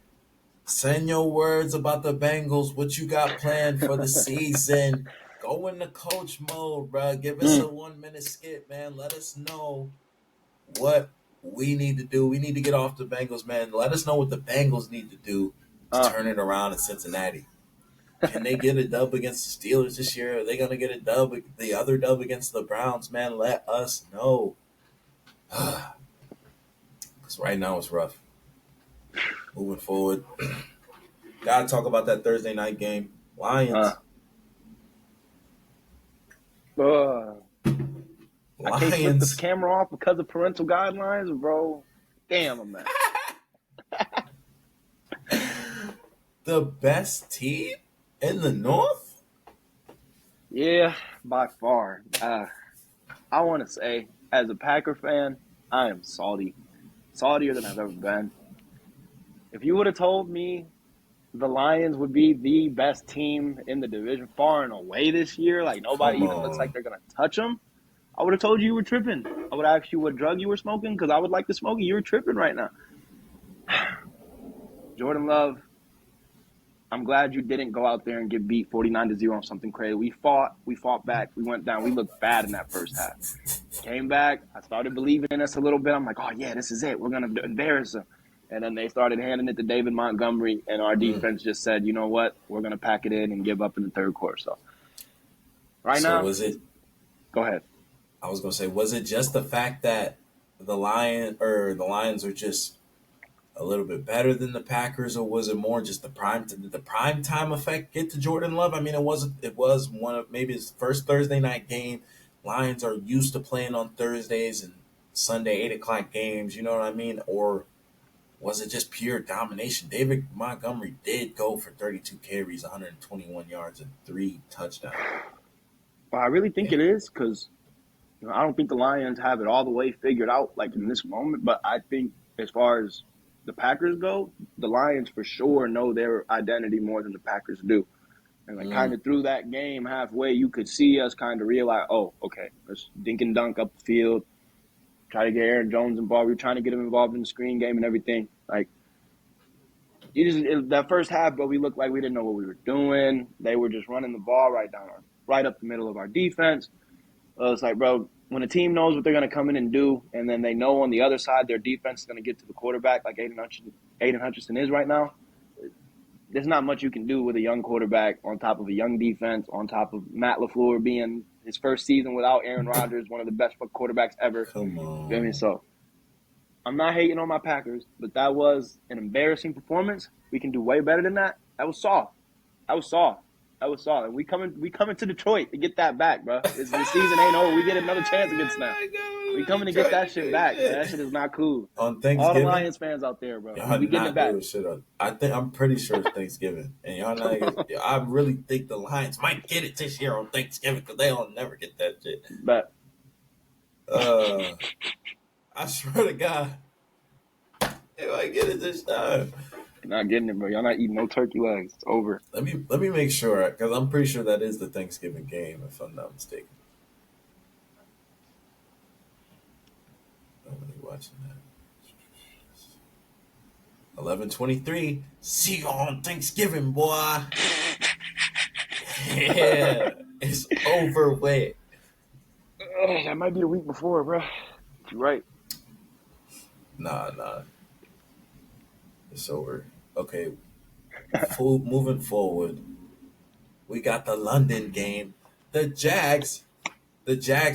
Send your words about the Bengals, what you got planned for the season. Go into coach mode, bro. Give us a 1-minute skit, man. Let us know what we need to do. We need to get off the Bengals, man. Let us know what the Bengals need to do to turn it around in Cincinnati. Can they get a dub against the Steelers this year? Are they going to get the other dub against the Browns, man? Let us know. Because right now it's rough. Moving forward. Got to talk about that Thursday night game. Lions. I can't flip this camera off because of parental guidelines, bro. Damn, I'm mad. The best team in the North? Yeah, by far. I want to say, as a Packer fan, I am salty. Saltier than I've ever been. If you would have told me the Lions would be the best team in the division far and away this year, like nobody even looks like they're going to touch them, I would have told you were tripping. I would ask you what drug you were smoking because I would like to smoke it. You were tripping right now. Jordan Love, I'm glad you didn't go out there and get beat 49-0 on something crazy. We fought back. We went down. We looked bad in that first half. Came back. I started believing in us a little bit. I'm like, oh, yeah, this is it. We're going to embarrass them. And then they started handing it to David Montgomery, and our defense just said, you know what? We're going to pack it in and give up in the third quarter. So now, was it? Go ahead. I was going to say, was it just the fact that the Lions are just a little bit better than the Packers, or was it more just did the prime time effect get to Jordan Love? I mean, it was one of maybe his first Thursday night game. Lions are used to playing on Thursdays and Sunday 8:00 games. You know what I mean? Or was it just pure domination? David Montgomery did go for 32 carries, 121 yards, and 3 touchdowns. Well, I really think it is because I don't think the Lions have it all the way figured out like in this moment. But I think as far as the Packers go, the Lions for sure know their identity more than the Packers do. And kind of through that game halfway, you could see us kind of realize, oh, okay, let's dink and dunk up the field. Try to get Aaron Jones involved. We're trying to get him involved in the screen game and everything. Like, that first half, bro, we looked like we didn't know what we were doing. They were just running the ball right up the middle of our defense. It's like, bro, when a team knows what they're going to come in and do, and then they know on the other side their defense is going to get to the quarterback like Aiden Hutchinson is right now, there's not much you can do with a young quarterback on top of a young defense, on top of Matt LaFleur being his first season without Aaron Rodgers, one of the best quarterbacks ever. Come on. You know what I mean? So I'm not hating on my Packers, but that was an embarrassing performance. We can do way better than that. That was soft. That was solid. We coming to Detroit to get that back, bro. The season ain't over. We get another chance against them. We coming to get that shit back. Man. That shit is not cool. On All the Thanksgiving, Lions fans out there, bro. y'all We getting not it back. doing shit on. I'm pretty sure it's Thanksgiving, and y'all not. I really think the Lions might get it this year on Thanksgiving because they'll never get that shit. But I swear to God, they might get it this time. you're not getting it, bro. Y'all not eating no turkey legs. It's over. Let me make sure because I'm pretty sure that is the Thanksgiving game if I'm not mistaken. Nobody watching that. 11:23. See you on Thanksgiving, boy. Yeah, it's over with. That might be a week before, bro. You're right. Nah. It's over. Okay. Moving forward, we got the London game. The Jags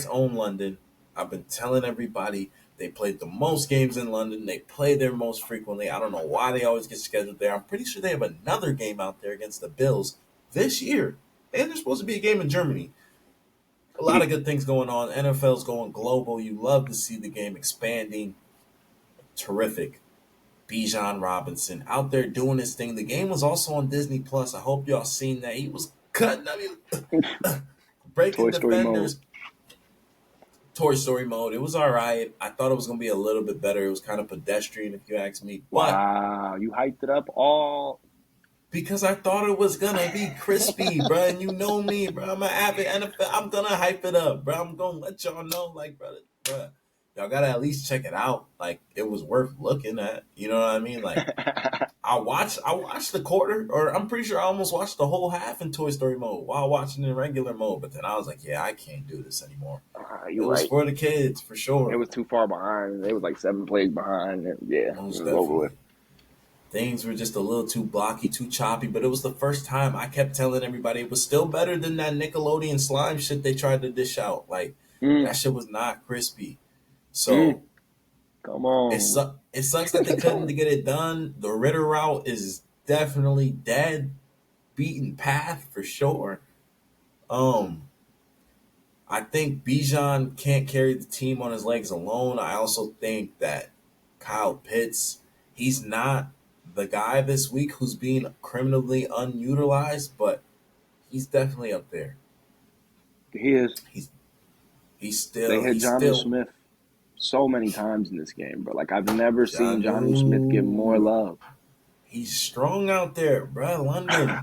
own London. I've been telling everybody they played the most games in London. They play there most frequently. I don't know why they always get scheduled there. I'm pretty sure they have another game out there against the Bills this year. And there's supposed to be a game in Germany. A lot of good things going on. NFL's going global. You love to see the game expanding. Terrific. Bijan Robinson out there doing his thing. The game was also on Disney Plus. I hope y'all seen that. He was cutting. Breaking Toy Story defenders. mode. Toy Story mode. It was all right. I thought it was going to be a little bit better. It was kind of pedestrian, if you ask me. But Wow, you hyped it up all. because I thought it was going to be crispy, bro. And you know me, bro. I'm an avid NFL. I'm going to hype it up, bro. I'm going to let y'all know, like, bro, y'all got to at least check it out. Like, it was worth looking at. You know what I mean? Like, I watched the quarter, or I'm pretty sure I almost watched the whole half in Toy Story mode while watching in regular mode. But then I was like, yeah, I can't do this anymore. It was right. for the kids, for sure. It was too far behind. They was like 7 plays behind. Yeah, Most it was over with. Things were just a little too blocky, too choppy. But it was the first time I kept telling everybody it was still better than that Nickelodeon slime shit they tried to dish out. Like, that shit was not crispy. So come on. It sucks that they couldn't get it done. The Ritter route is definitely dead. Beaten path for sure. I think Bijan can't carry the team on his legs alone. I also think that Kyle Pitts, he's not the guy this week who's being criminally unutilized, but he's definitely up there. He is. He's still. They hit Jonnu Smith so many times in this game, bro. Like, I've never seen Jonnu Smith get more love. He's strong out there, bro. London.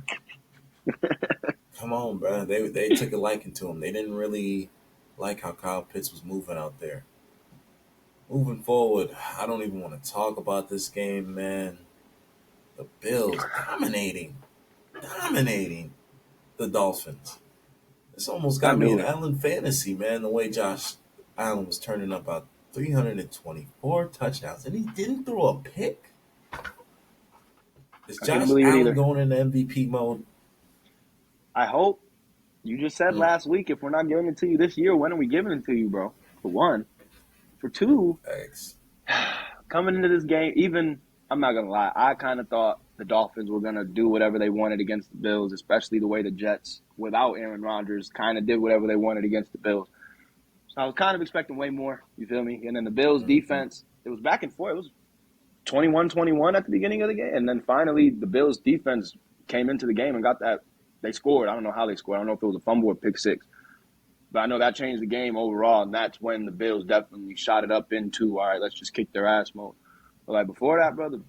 Come on, bro. They took a liking to him. They didn't really like how Kyle Pitts was moving out there. Moving forward, I don't even want to talk about this game, man. The Bills dominating the Dolphins. This almost got me in Allen fantasy, man, the way Josh Allen was turning up about 324 touchdowns, and he didn't throw a pick. Is Josh Allen going into MVP mode? I hope. You just said last week, if we're not giving it to you this year, when are we giving it to you, bro? For one. For two, coming into this game, even, I'm not going to lie, I kind of thought the Dolphins were going to do whatever they wanted against the Bills, especially the way the Jets, without Aaron Rodgers, kind of did whatever they wanted against the Bills. So I was kind of expecting way more, you feel me? And then the Bills defense, it was back and forth. It was 21-21 at the beginning of the game. And then finally, the Bills defense came into the game and got that. They scored. I don't know how they scored. I don't know if it was a fumble or pick six. But I know that changed the game overall, and that's when the Bills definitely shot it up into, all right, let's just kick their ass mode. But, like, before that, brother,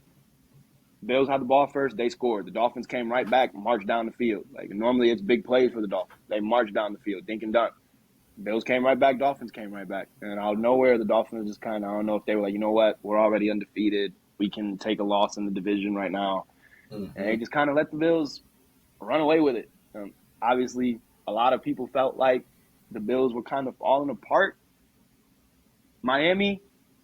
Bills had the ball first. They scored. The Dolphins came right back, marched down the field. Like, normally it's big plays for the Dolphins. They marched down the field, dink and dunk. Bills came right back. Dolphins came right back. And out of nowhere, the Dolphins just kind of, I don't know if they were like, you know what, we're already undefeated. We can take a loss in the division right now. And they just kind of let the Bills run away with it. Obviously, a lot of people felt like the Bills were kind of falling apart. Miami,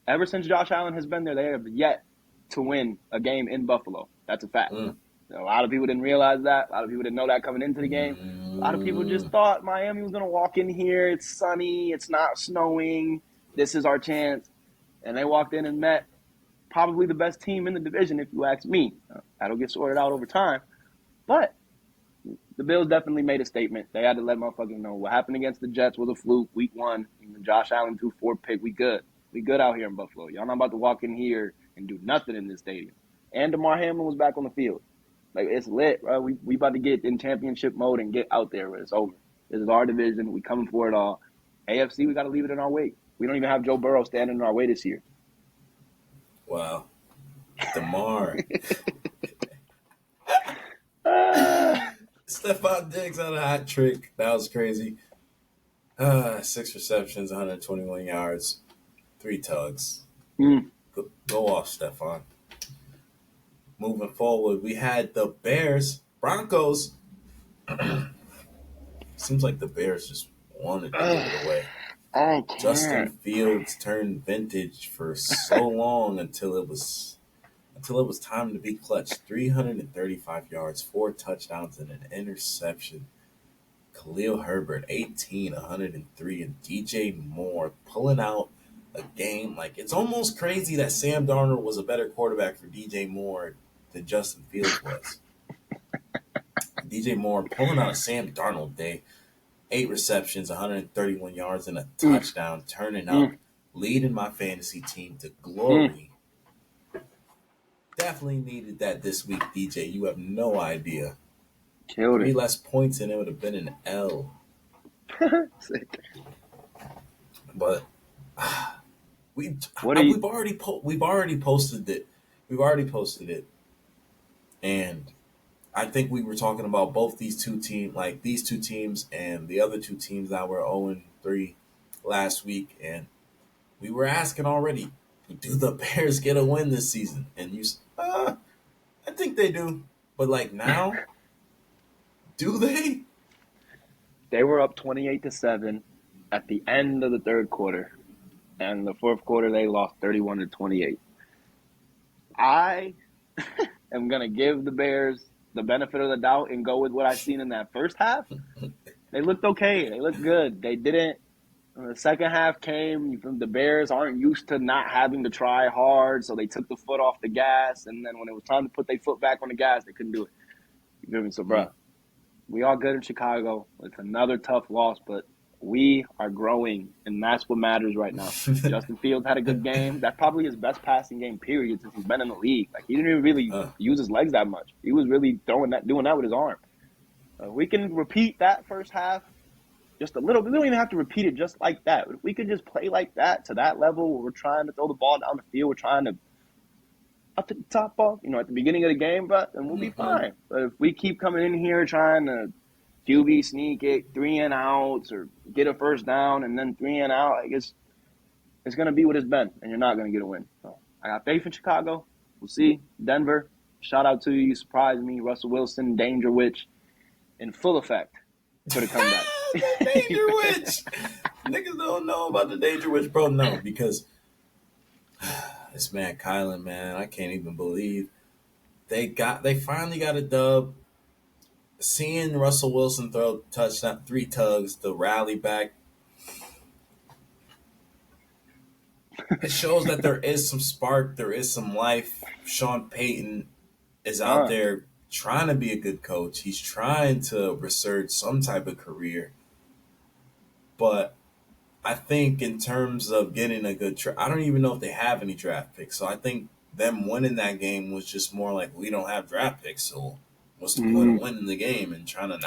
ever since Josh Allen has been there, they have yet to win a game in Buffalo. That's a fact. A lot of people didn't realize that. A lot of people didn't know that coming into the game. A lot of people just thought Miami was going to walk in here. It's sunny. It's not snowing. This is our chance. And they walked in and met probably the best team in the division, if you ask me. That'll get sorted out over time. But the Bills definitely made a statement. They had to let motherfuckers know what happened against the Jets was a fluke. Week 1, even Josh Allen threw 4 pick. We good. We good out here in Buffalo. Y'all not about to walk in here and do nothing in this stadium. And DeMar Hamlin was back on the field. Like, it's lit, bro. We about to get in championship mode and get out there where it's over. This is our division. We coming for it all. AFC, we got to leave it in our wake. We don't even have Joe Burrow standing in our way this year. Wow. DeMar. Stephon Diggs on a hat trick. That was crazy. 6 receptions, 121 yards, 3 tugs. Go off, Stephon. Moving forward, we had the Bears, Broncos. Seems like the Bears just wanted to give it away. I can't. Justin Fields turned vintage for so long until it was time to be clutch. 335 yards, 4 touchdowns, and an interception. Khalil Herbert, 18, 103, and DJ Moore pulling out a game. Like, it's almost crazy that Sam Darnold was a better quarterback for DJ Moore than Justin Fields was. DJ Moore pulling out a Sam Darnold day. 8 receptions, 131 yards, and a touchdown, turning up, leading my fantasy team to glory. Definitely needed that this week, DJ. You have no idea. Killed 3 it. less points and it would have been an L. But we've already posted it. We've already posted it, and I think we were talking about both these two teams, like these two teams and the other 2 teams that were 0-3 last week, and we were asking already, do the Bears get a win this season? And you said, I think they do. But like now, do they? They were up 28-7 at the end of the third quarter, and the fourth quarter they lost 31-28. I am gonna give the Bears the benefit of the doubt and go with what I've seen in that first half. They looked okay. They looked good. They didn't. When the second half came, the Bears aren't used to not having to try hard, so they took the foot off the gas. And then when it was time to put their foot back on the gas, they couldn't do it. You feel me? So, bro, we all good in Chicago. It's another tough loss, but we are growing, and that's what matters right now. Justin Fields had a good game. That's probably his best passing game, period, since he's been in the league. Like, he didn't even really use his legs that much. He was really doing that with his arm. We can repeat that first half just a little bit. We don't even have to repeat it just like that. If we could just play like that to that level where we're trying to throw the ball down the field, we're trying to up to the top ball, at the beginning of the game, but then we'll be fine. But if we keep coming in here trying to QB sneak it, 3 and outs, or get a first down and then 3 and out, I guess it's going to be what it's been, and you're not going to get a win. So I got faith in Chicago. We'll see. Denver, shout out to you. You surprised me. Russell Wilson, Danger Witch, in full effect for the comeback. Danger Witch. Niggas don't know about the Danger Witch, bro. No, because this man Kylan, man, I can't even believe they finally got a dub. Seeing Russell Wilson throw touchdown, 3 tugs, the rally back, it shows that there is some spark, there is some life. Sean Payton is out there trying to be a good coach. He's trying to resurge some type of career. But I think in terms of getting a good I don't even know if they have any draft picks. So I think them winning that game was just more like, we don't have draft picks, so what's the point of winning the game and trying to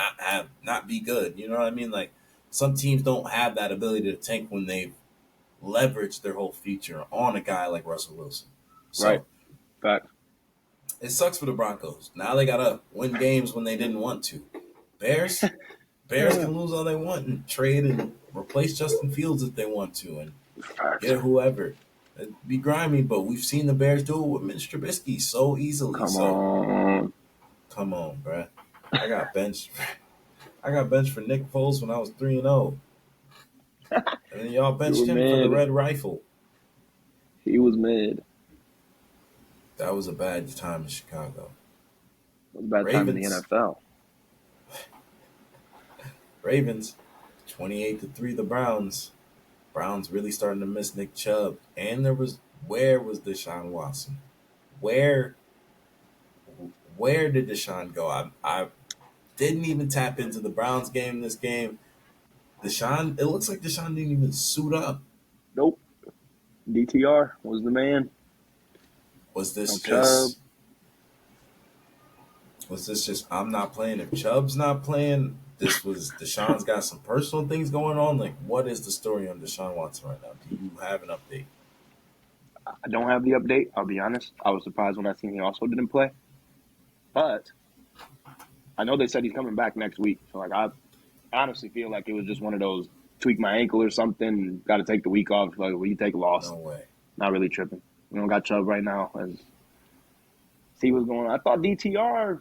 not be good? You know what I mean? Like, some teams don't have that ability to tank when they've leveraged their whole future on a guy like Russell Wilson. So, right. Fact. It sucks for the Broncos. Now they gotta win games when they didn't want to. Bears can lose all they want and trade and replace Justin Fields if they want to and get whoever. It'd be grimy, but we've seen the Bears do it with Mitch Trubisky so easily. Come on, bruh. I got benched for Nick Foles when I was 3-0. And then y'all benched him for the Red Rifle. He was mid. That was a bad time in Chicago. It was a bad time in the NFL. Ravens, 28-3 the Browns. Browns really starting to miss Nick Chubb. And where was Deshaun Watson? Where did Deshaun go? Didn't even tap into the Browns game this game. Deshaun, it looks like Deshaun didn't even suit up. Nope. DTR was the man. Was No this Chubb. just I'm not playing if Chubb's not playing? This was Deshaun's got some personal things going on. Like, what is the story on Deshaun Watson right now? Do you have an update? I don't have the update. I'll be honest. I was surprised when I seen he also didn't play. But I know they said he's coming back next week. So, like, I honestly feel like it was just one of those tweak my ankle or something. Got to take the week off. Like, well, you take a loss. No way. Not really tripping. We don't got Chubb right now. As see what's going on. I thought DTR.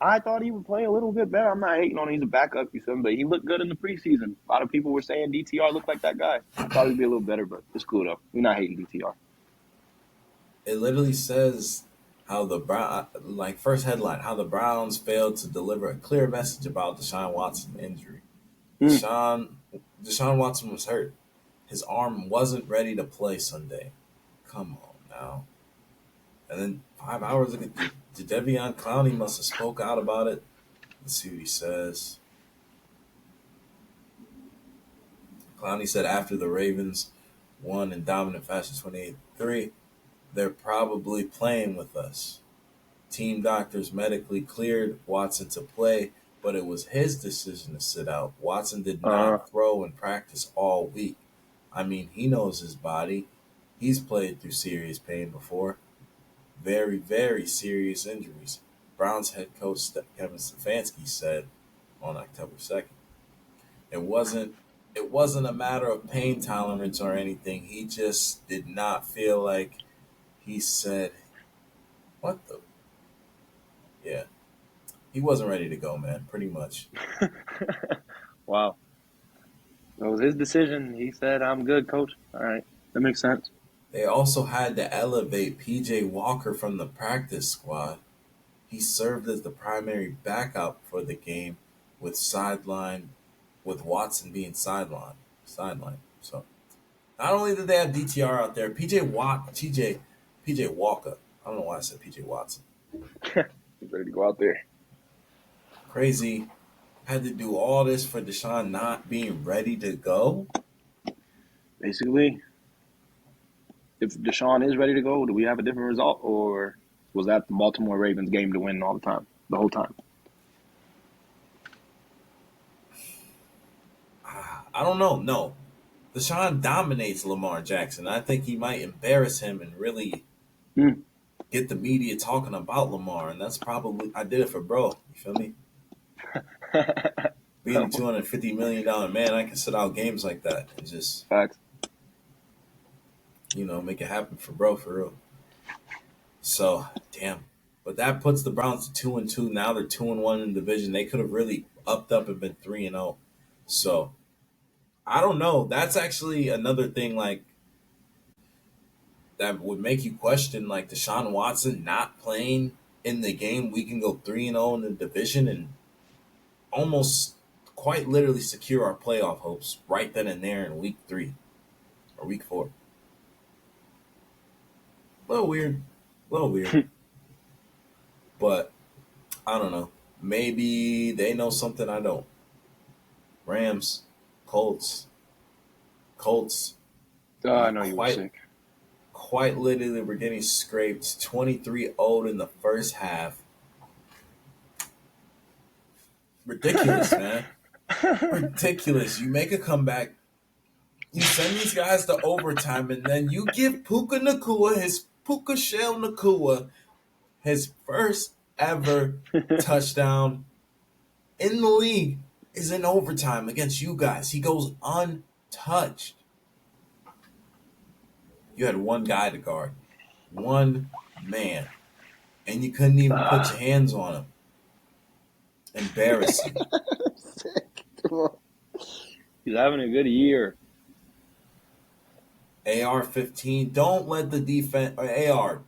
I thought he would play a little bit better. I'm not hating on him. He's a backup, you said, but he looked good in the preseason. A lot of people were saying DTR looked like that guy. I thought he'd be a little better, but it's cool though. We're not hating DTR. It literally says how the first headline, how the Browns failed to deliver a clear message about Deshaun Watson's injury. Deshaun Watson was hurt. His arm wasn't ready to play Sunday. Come on now. And then 5 hours ago, Jadeveon Clowney must have spoke out about it. Let's see what he says. Clowney said after the Ravens won in dominant fashion 28-3, they're probably playing with us. Team doctors medically cleared Watson to play, but it was his decision to sit out. Watson did not throw in practice all week. I mean, he knows his body. He's played through serious pain before. Very, very serious injuries. Browns head coach Kevin Stefanski said on October 2nd. It wasn't a matter of pain tolerance or anything. He just did not feel like he said, what the? Yeah. He wasn't ready to go, man, pretty much. Wow. It was his decision. He said, I'm good, coach. All right. That makes sense. They also had to elevate P.J. Walker from the practice squad. He served as the primary backup for the game with Watson being sidelined. So not only did they have DTR out there, PJ Walker. I don't know why I said PJ Watson. He's ready to go out there. Crazy. Had to do all this for Deshaun not being ready to go. Basically, if Deshaun is ready to go, do we have a different result, or was that the Baltimore Ravens game to win all the time, the whole time? I don't know. No. Deshaun dominates Lamar Jackson. I think he might embarrass him and really get the media talking about Lamar. And that's probably, I did it for bro. You feel me? Being a $250 million man, I can sit out games like that and just, Facts. Make it happen for bro, for real. So, damn. But that puts the Browns to 2-2. Now they're 2-1 in the division. They could have really upped up and been 3-0. So, I don't know. That's actually another thing, like, that would make you question, like, Deshaun Watson not playing in the game. We can go 3-0 in the division and almost quite literally secure our playoff hopes right then and there in week 3 or week 4. A little weird. But I don't know. Maybe they know something I don't. Rams, Colts. Oh, I know you were sick. Quite literally, we're getting scraped 23-0 in the first half. Ridiculous, man. Ridiculous. You make a comeback. You send these guys to overtime, and then you give Puka Shell Nakua, his first ever touchdown in the league is in overtime against you guys. He goes untouched. You had one guy to guard, one man, and you couldn't even put your hands on him. Embarrassing. He's having a good year. AR-15, don't let the defense, or AR,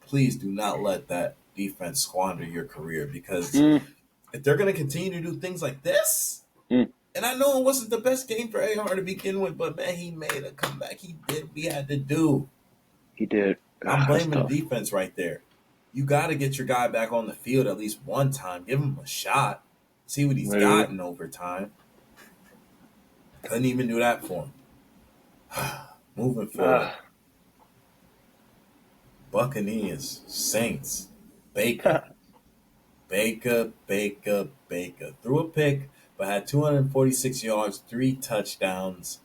please do not let that defense squander your career, because if they're going to continue to do things like this, and I know it wasn't the best game for AR to begin with, but man, he made a comeback. He did what he had to do. He did. I'm blaming the defense right there. You got to get your guy back on the field at least one time. Give him a shot. See what he's Literally. got in overtime. Couldn't even do that for him. Moving forward, Buccaneers, Saints, Baker. Baker. Threw a pick, but had 246 yards, 3 touchdowns.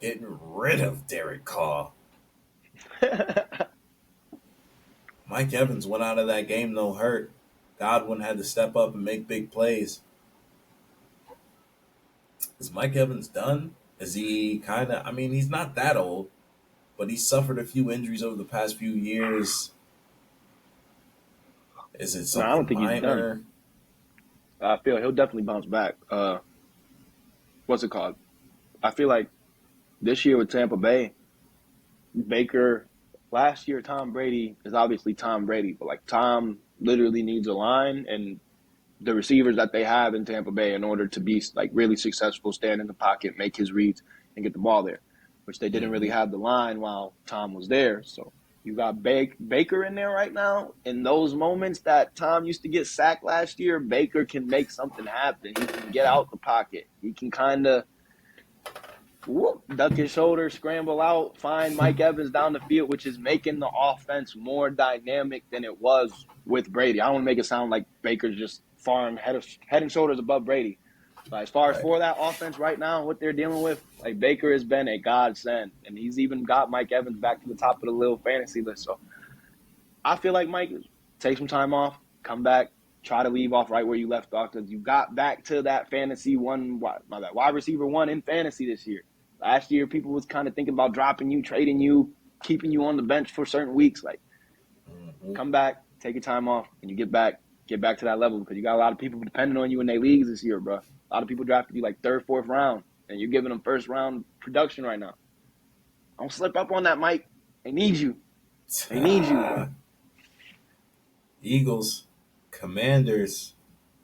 Getting rid of Derek Carr. Mike Evans went out of that game no hurt. Godwin had to step up and make big plays. Is Mike Evans done? Is he kind of? I mean, he's not that old, but he suffered a few injuries over the past few years. Is it No, I don't something think he's done. minor? I feel he'll definitely bounce back. What's it called? I feel like this year with Tampa Bay, Baker. Last year, Tom Brady is obviously Tom Brady, but like Tom literally needs a line and the receivers that they have in Tampa Bay in order to be like really successful, stand in the pocket, make his reads, and get the ball there, which they didn't really Mm-hmm. have the line while Tom was there. So you got Baker in there right now. In those moments that Tom used to get sacked last year, Baker can make something happen. He can get out the pocket. He can kind of duck his shoulder, scramble out, find Mike Evans down the field, which is making the offense more dynamic than it was with Brady. I don't want to make it sound like Baker's just far and head and shoulders above Brady. But as far as Right. for that offense right now, what they're dealing with, like Baker has been a godsend, and he's even got Mike Evans back to the top of the little fantasy list. So I feel like Mike, take some time off, come back, try to leave off right where you left off because you got back to that fantasy wide receiver one in fantasy this year. Last year, people was kind of thinking about dropping you, trading you, keeping you on the bench for certain weeks. Like, Mm-hmm. come back, take your time off, and you get back to that level because you got a lot of people depending on you in their leagues this year, bro. A lot of people drafted you like third, fourth round, and you're giving them first round production right now. Don't slip up on that, Mike. They need you. They need you. Eagles, Commanders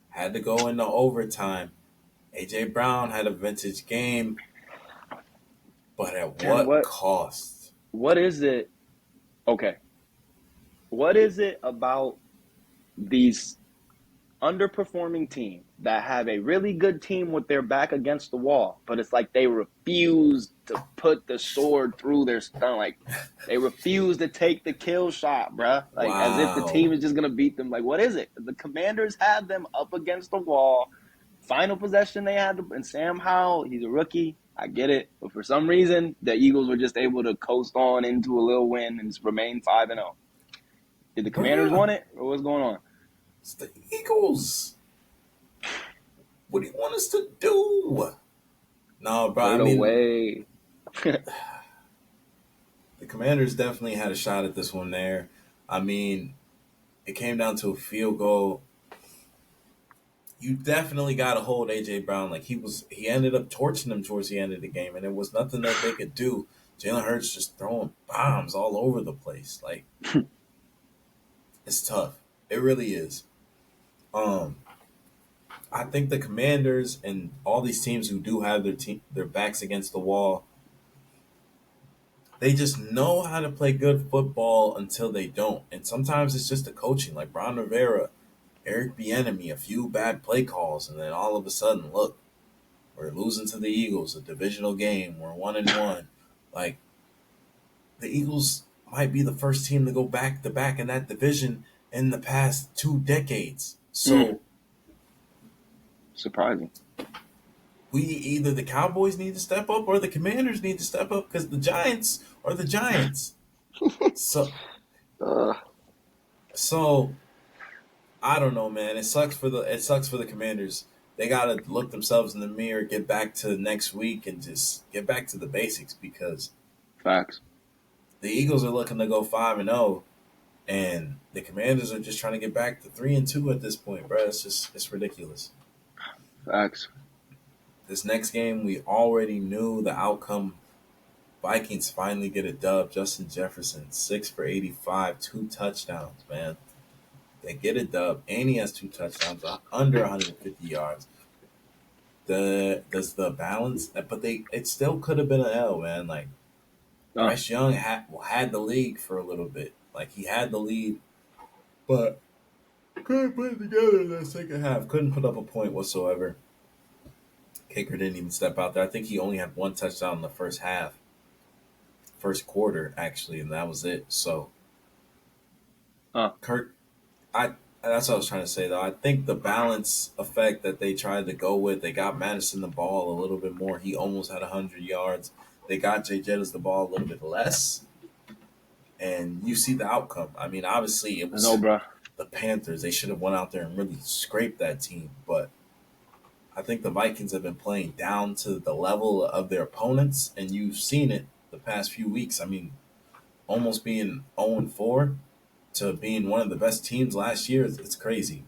had to go into overtime. AJ Brown had a vintage game, but at And what cost? what is it? Okay. What is it about these underperforming teams that have a really good team with their back against the wall, but it's like they refuse to put the sword through their stomach. Like they refuse to take the kill shot, bruh. Like as if the Wow. team is just gonna beat them. Like what is it? The Commanders had them up against the wall. Final possession they had, and Sam Howell, he's a rookie. I get it, but for some reason, the Eagles were just able to coast on into a little win and remain 5-0. Did the Commanders Bruh, want it, or what's going on? it's the Eagles. What do you want us to do? No, bro. Put I it mean, away. the Commanders definitely had a shot at this one there. I mean, it came down to a field goal. You definitely got to hold AJ Brown. Like he ended up torching them towards the end of the game, and there was nothing that they could do. Jalen Hurts just throwing bombs all over the place. Like it's tough. It really is. Um, I think the Commanders and all these teams who do have their backs against the wall, they just know how to play good football until they don't. And sometimes it's just the coaching, like Ron Rivera, Eric Bieniemy, a few bad play calls, and then all of a sudden, look, we're losing to the Eagles, a divisional game. We're 1-1. Like the Eagles might be the first team to go back to back in that division in the past 2 decades. So Surprising. we either the Cowboys need to step up or the Commanders need to step up because the Giants are the Giants. So Uh, so I don't know, man. It sucks for the Commanders. They gotta look themselves in the mirror, get back to next week, and just get back to the basics because Facts. the Eagles are looking to go 5-0, and the Commanders are just trying to get back to 3-2 at this point, bro. It's ridiculous. Facts. This next game, we already knew the outcome. Vikings finally get a dub. Justin Jefferson, 6 for 85, 2 touchdowns, man. They get a dub, and he has 2 touchdowns, under 150 yards. Does the balance, but it still could have been an L, man. Like Uh, Bryce Young had the lead for a little bit. Like he had the lead but couldn't put it together in that second half. Couldn't put up a point whatsoever. Kicker didn't even step out there. I think he only had one touchdown in the first half, first quarter actually, and that was it. So Kirk, I that's what I was trying to say though. I think the balance effect that they tried to go with, they got Madison the ball a little bit more. He almost had 100 yards. They got Jay Jettis the ball a little bit less, and you see the outcome. I mean, obviously it I know, was bro. the Panthers. They should have went out there and really scraped that team, but I think the Vikings have been playing down to the level of their opponents, and you've seen it the past few weeks. I mean, almost being 0-4 to being one of the best teams last year, it's crazy.